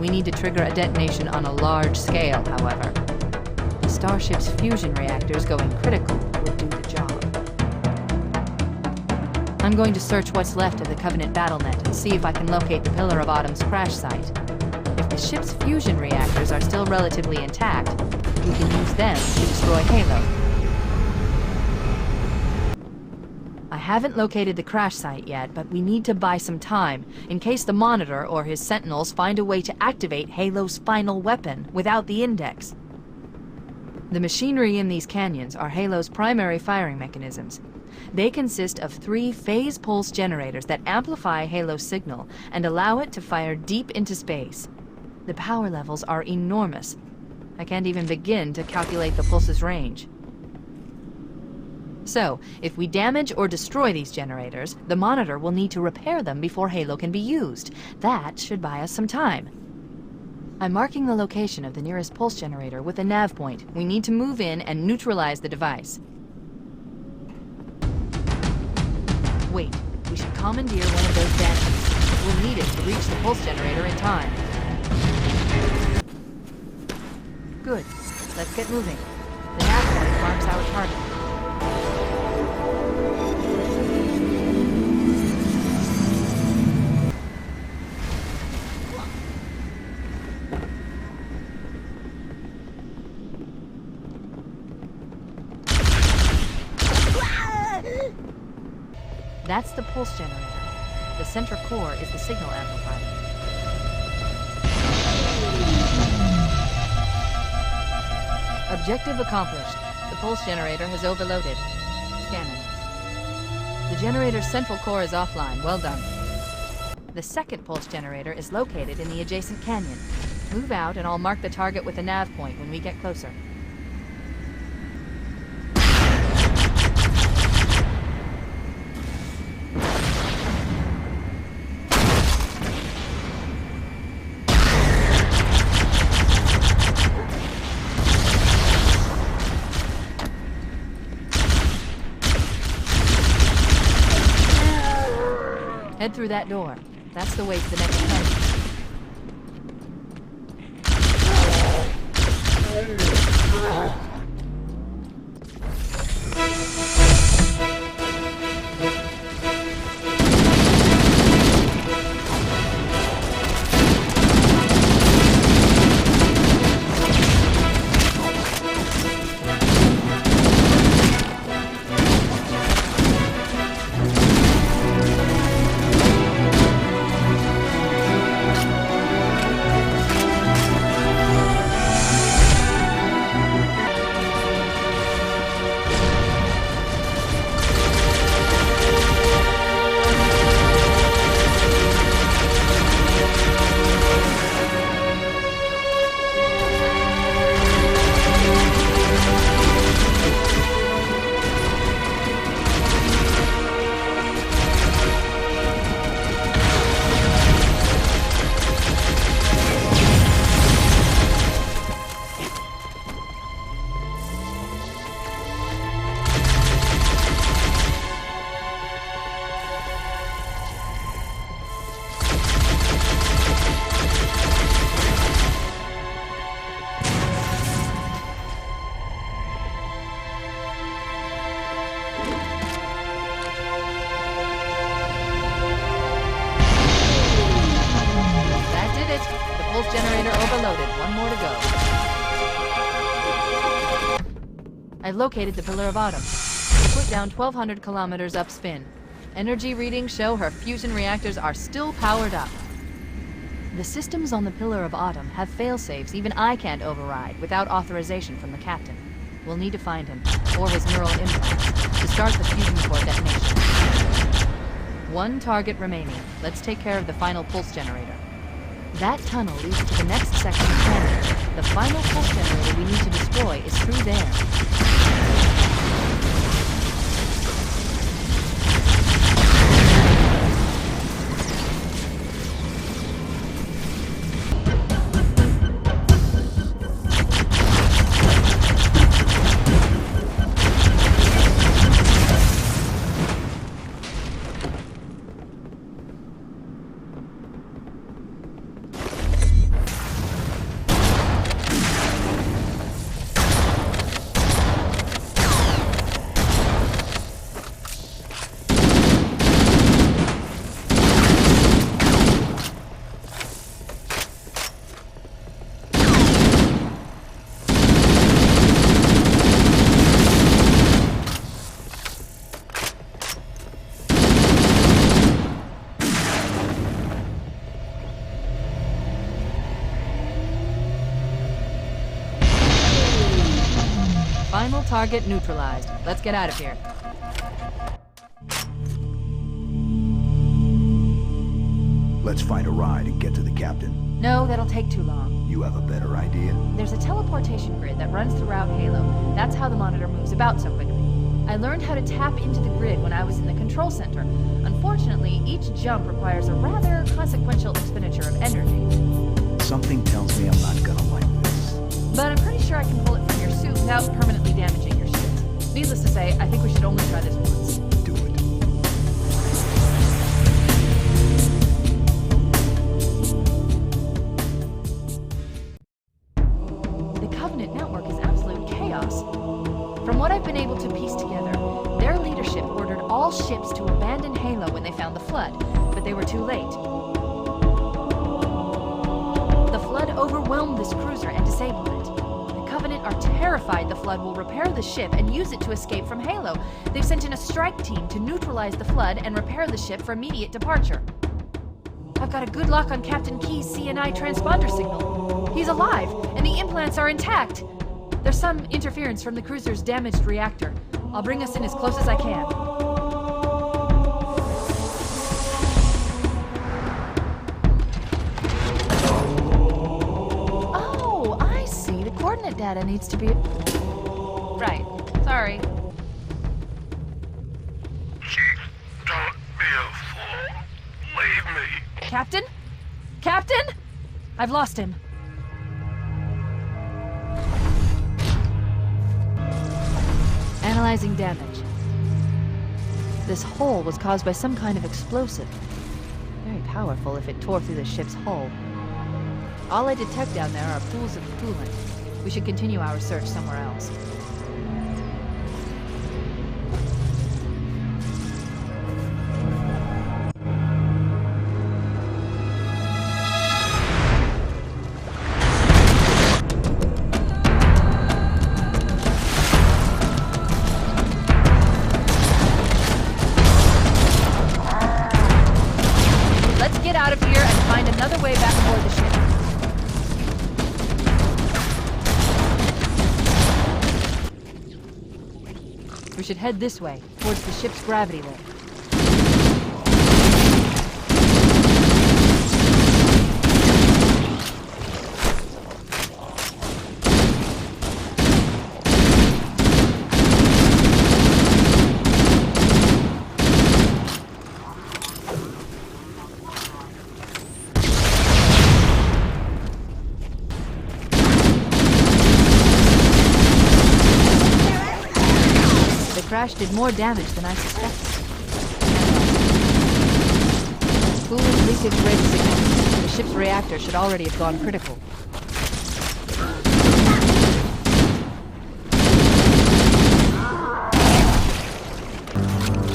We need to trigger a detonation on a large scale, however. The Starship's fusion reactors going critical will do the job. I'm going to search what's left of the Covenant BattleNet and see if I can locate the Pillar of Autumn's crash site. If the ship's fusion reactors are still relatively intact, we can use them to destroy Halo. I haven't located the crash site yet, but we need to buy some time, in case the Monitor or his Sentinels find a way to activate Halo's final weapon without the Index. The machinery in these canyons are Halo's primary firing mechanisms. They consist of 3 phase pulse generators that amplify Halo's signal and allow it to fire deep into space. The power levels are enormous. I can't even begin to calculate the pulse's range. So, if we damage or destroy these generators, the Monitor will need to repair them before Halo can be used. That should buy us some time. I'm marking the location of the nearest pulse generator with a nav point. We need to move in and neutralize the device. Wait, we should commandeer one of those banshees. We'll need it to reach the pulse generator in time. Good. Let's get moving. The nav point marks our target. That's the pulse generator. The center core is the signal amplifier. Objective accomplished. The pulse generator has overloaded. Scanning. The generator's central core is offline. Well done. The second pulse generator is located in the adjacent canyon. Move out and I'll mark the target with a nav point when we get closer. Head through that door. That's the way to the next canyon. I've located the Pillar of Autumn. We'll put down 1,200 kilometers upspin. Energy readings show her fusion reactors are still powered up. The systems on the Pillar of Autumn have failsafes even I can't override without authorization from the captain. We'll need to find him, or his neural implants, to start the fusion core detonation. One target remaining. Let's take care of the final pulse generator. That tunnel leads to the next section of canyon. The final pulse generator we need to destroy is through there. Final target neutralized. Let's get out of here. Let's find a ride and get to the captain. No, that'll take too long. You have a better idea? There's a teleportation grid that runs throughout Halo. That's how the monitor moves about so quickly. I learned how to tap into the grid when I was in the control center. Unfortunately, each jump requires a rather consequential expenditure of energy. Something tells me I'm not gonna like this. But I'm pretty sure I can pull it from your suit without permanently damaging your ship. Needless to say, I think we should only try this once. Do it. The Covenant network is absolute chaos. From what I've been able to piece together, their leadership ordered all ships to abandon Halo when they found the Flood, but they were too late. The Flood overwhelmed this cruiser and disabled it. The Covenant are terrified the Flood will repair the ship and use it to escape from Halo. They've sent in a strike team to neutralize the Flood and repair the ship for immediate departure. I've got a good lock on Captain Key's CNI transponder signal. He's alive, and the implants are intact. There's some interference from the cruiser's damaged reactor. I'll bring us in as close as I can. Oh, I see. The coordinate data needs to be... Right. Sorry. Chief, don't be a fool. Leave me. Captain? Captain? I've lost him. Analyzing damage. This hole was caused by some kind of explosive. Very powerful if it tore through the ship's hull. All I detect down there are pools of coolant. We should continue our search somewhere else. We should head this way, towards the ship's gravity lift. Crash did more damage than I suspected. Coolant leakage rate significant. The ship's reactor should already have gone critical.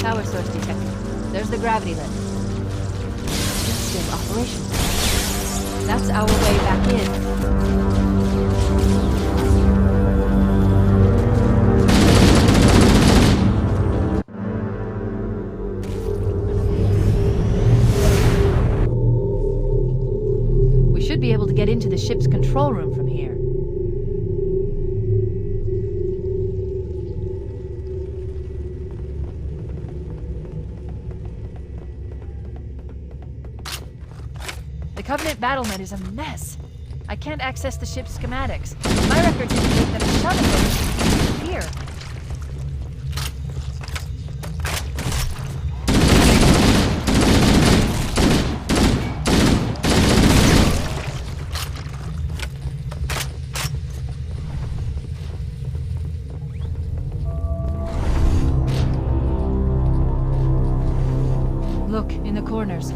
Power source detected. There's the gravity lift. It's still operational. That's our way back in. Be able to get into the ship's control room from here. The Covenant battlement is a mess. I can't access the ship's schematics. My records indicate that a shuttle is here. Look, in the corners.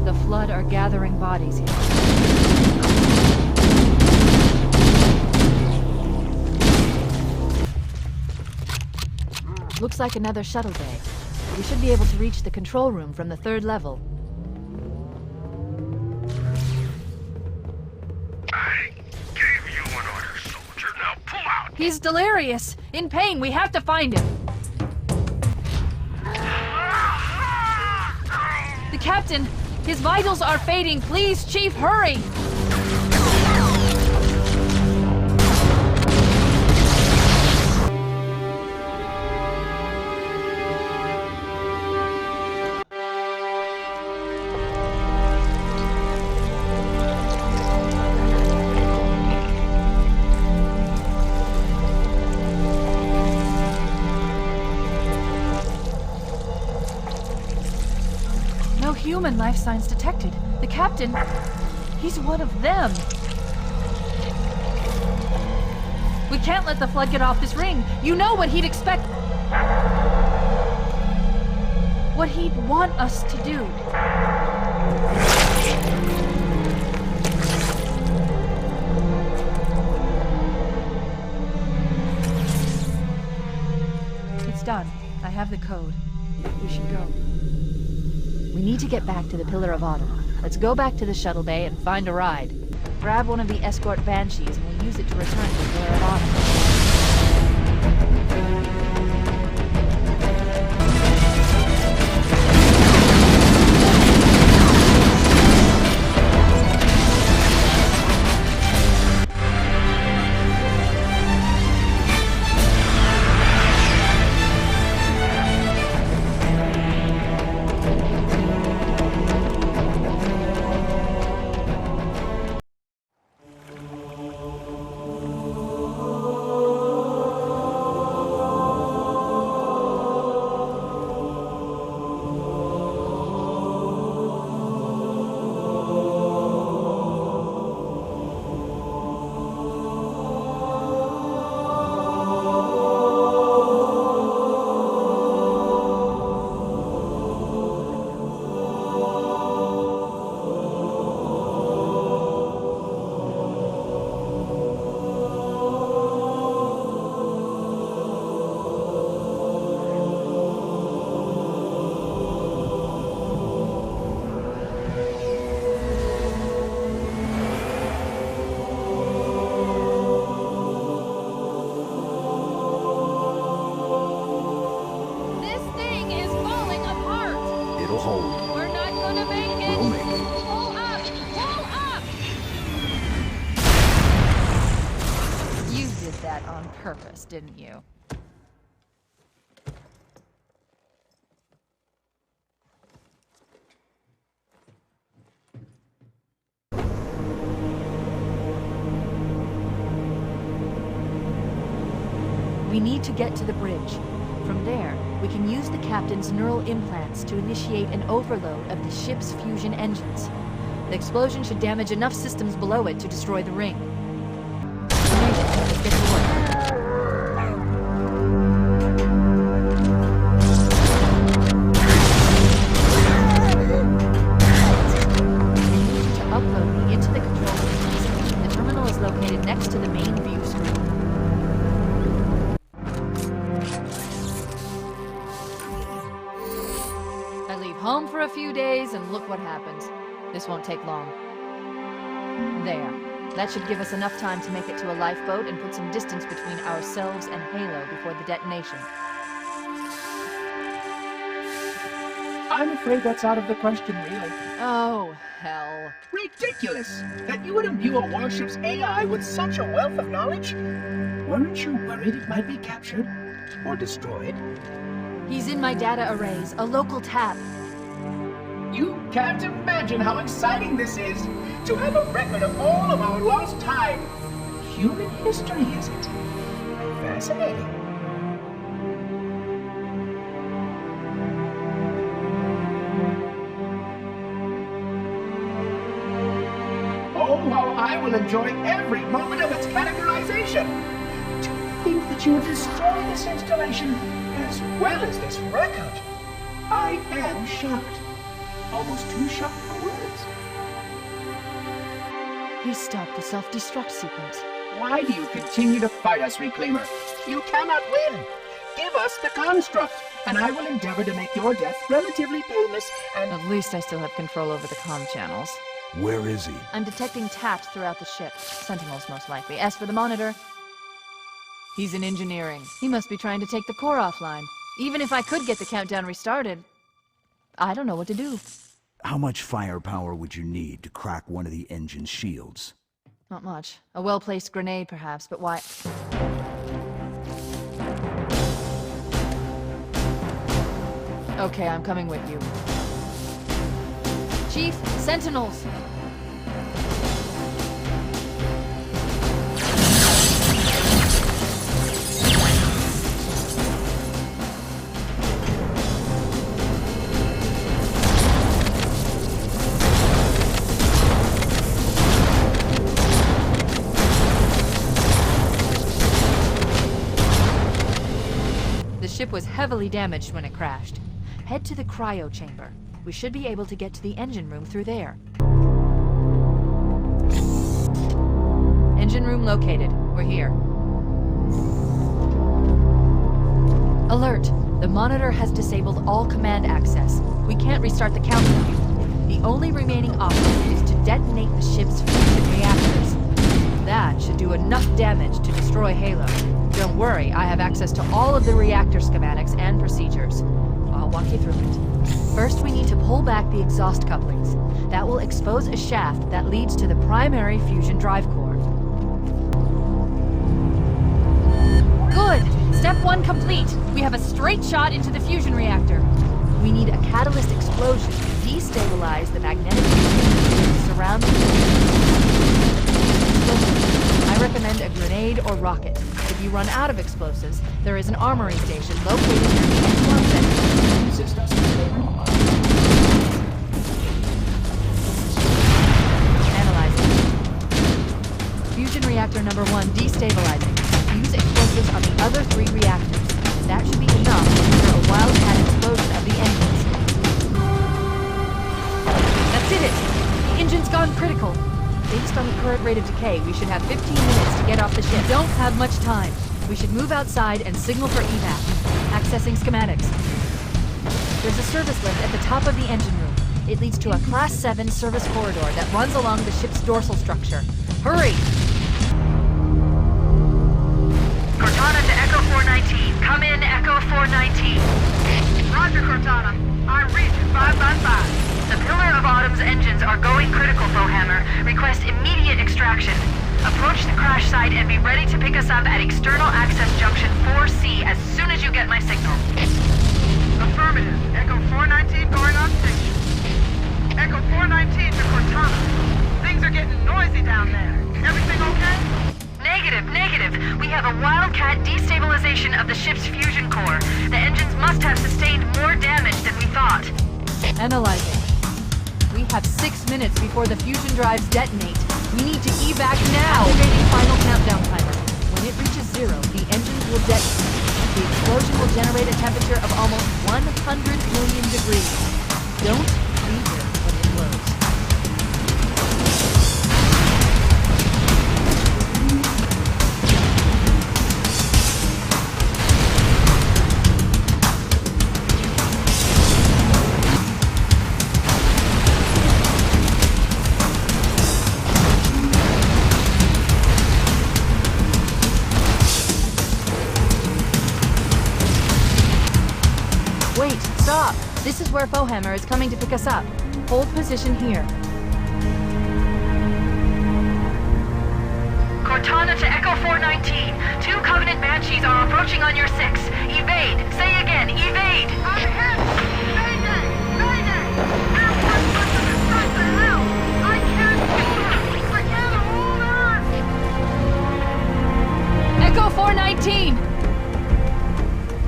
The Flood are gathering bodies here. Looks like another shuttle bay. We should be able to reach the control room from the 3rd level. I gave you an order, soldier. Now pull out! He's delirious! In pain! We have to find him! The captain! His vitals are fading! Please, Chief, hurry! human life signs detected. The captain, he's one of them. We can't let the flood get off this ring. You know what he'd expect. What he'd want us to do. It's done. I have the code. We should go. We need to get back to the Pillar of Autumn. Let's go back to the shuttle bay and find a ride. Grab one of the escort banshees and we'll use it to return to the Pillar of Autumn. Purpose, didn't you? We need to get to the bridge. From there, we can use the captain's neural implants to initiate an overload of the ship's fusion engines. The explosion should damage enough systems below it to destroy the ring. Let's get to work. Next to the main view screen. I leave home for a few days and look what happens. This won't take long. There. That should give us enough time to make it to a lifeboat and put some distance between ourselves and Halo before the detonation. I'm afraid that's out of the question, really. Oh, hell. Ridiculous! That you would imbue a warship's AI with such a wealth of knowledge? Weren't you worried it might be captured? Or destroyed? He's in my data arrays, a local tab. You can't imagine how exciting this is! To have a record of all of our lost time! Human history, is it? Fascinating. How I will enjoy every moment of its categorization. To think that you would destroy this installation as well as this record. I am shocked. Almost too shocked for words. He stopped the self-destruct sequence. Why do you continue to fight us, Reclaimer? You cannot win. Give us the construct, and I will endeavor to make your death relatively painless and... At least I still have control over the comm channels. Where is he? I'm detecting taps throughout the ship. Sentinels, most likely. As for the monitor, he's in engineering. He must be trying to take the core offline. Even if I could get the countdown restarted, I don't know what to do. How much firepower would you need to crack one of the engine's shields? Not much. A well-placed grenade, perhaps, but why... Okay, I'm coming with you. Chief, Sentinels! ship was heavily damaged when it crashed. Head to the cryo chamber. We should be able to get to the engine room through there. Engine room located. We're here. Alert! The monitor has disabled all command access. We can't restart the counter. The only remaining option is to detonate the ship's fusion reactors. That should do enough damage to destroy Halo. Don't worry, I have access to all of the reactor schematics and procedures. I'll walk you through it. First, we need to pull back the exhaust couplings. That will expose a shaft that leads to the primary fusion drive core. Good! Step 1 complete. We have a straight shot into the fusion reactor. We need a catalyst explosion to destabilize the magnetic field surrounding the explosive. I recommend a grenade or rocket. If you run out of explosives, there is an armory station located near the N1 center. Analyzing. Fusion reactor number 1 destabilizing. Use explosives on the other 3 reactors. That should be enough to trigger a wildcat explosion of the engines. That's it! The engine's gone critical. Based on the current rate of decay, we should have 15 minutes to get off the ship. Don't have much time. We should move outside and signal for evac. Accessing schematics. There's a service lift at the top of the engine room. It leads to a Class 7 service corridor that runs along the ship's dorsal structure. Hurry! Cortana to Echo 419. Come in, Echo 419. Roger, Cortana. I read you 555. The Pillar of Autumn's engines are going critical, Fohammer. Request immediate extraction. Approach the crash site and be ready to pick us up at External Access Junction 4C as soon as you get my signal. Affirmative. Echo 419 going on station. Echo 419 to Cortana. Things are getting noisy down there. Everything okay? Negative. We have a wildcat destabilization of the ship's fusion core. The engines must have sustained more damage than we thought. Analyzing. We have 6 minutes before the fusion drives detonate. We need to evac now! Activating final countdown timer. When it reaches 0, the engines will detonate. The explosion will generate a temperature of almost 100 million degrees. Don't leave it when it blows. Wait, stop! This is where Fohammer is coming to pick us up. Hold position here. Cortana to Echo 419. 2 Covenant Banshees are approaching on your 6. Evade! Say again, evade! I'm hit! Mayday! Mayday! There's one person in front of the hell! I can't hold her! I can't hold her! Echo 419!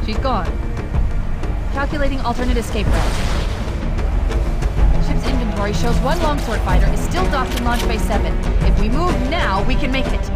She's gone. Calculating alternate escape route. Ship's inventory shows 1 longsword fighter is still docked in Launch Bay 7. If we move now, we can make it.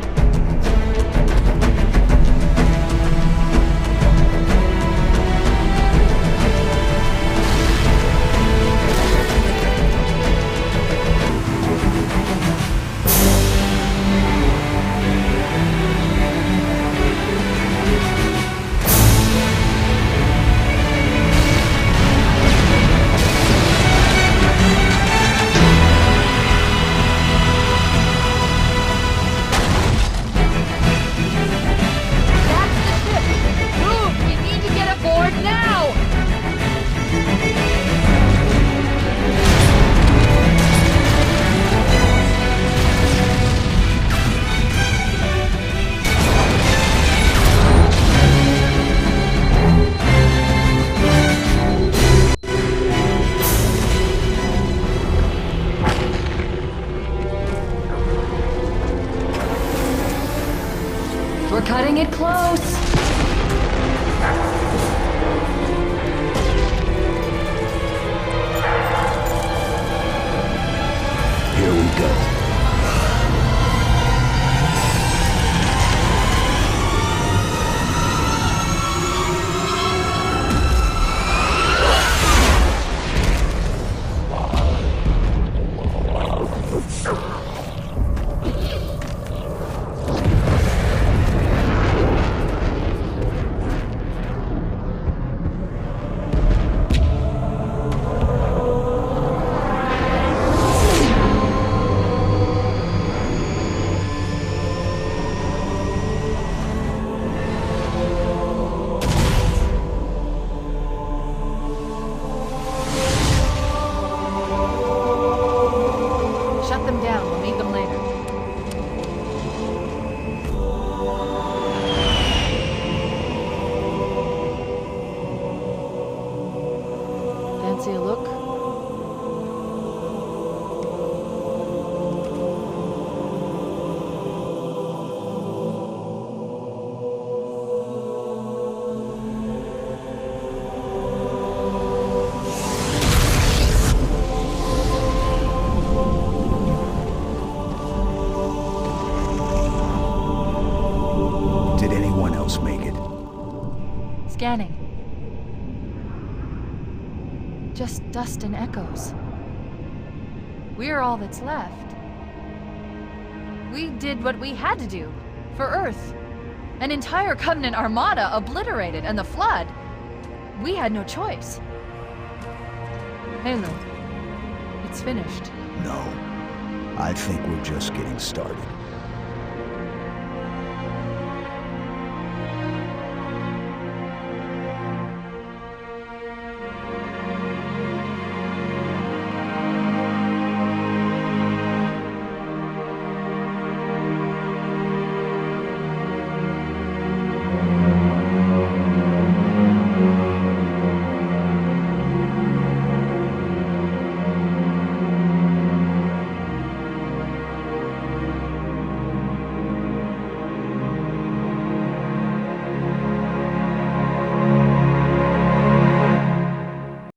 We're cutting it close! Here we go. else make it. Scanning. Just dust and echoes. We're all that's left. We did what we had to do. For Earth. An entire Covenant armada obliterated, and the Flood. We had no choice. Halo. It's finished. No. I think we're just getting started.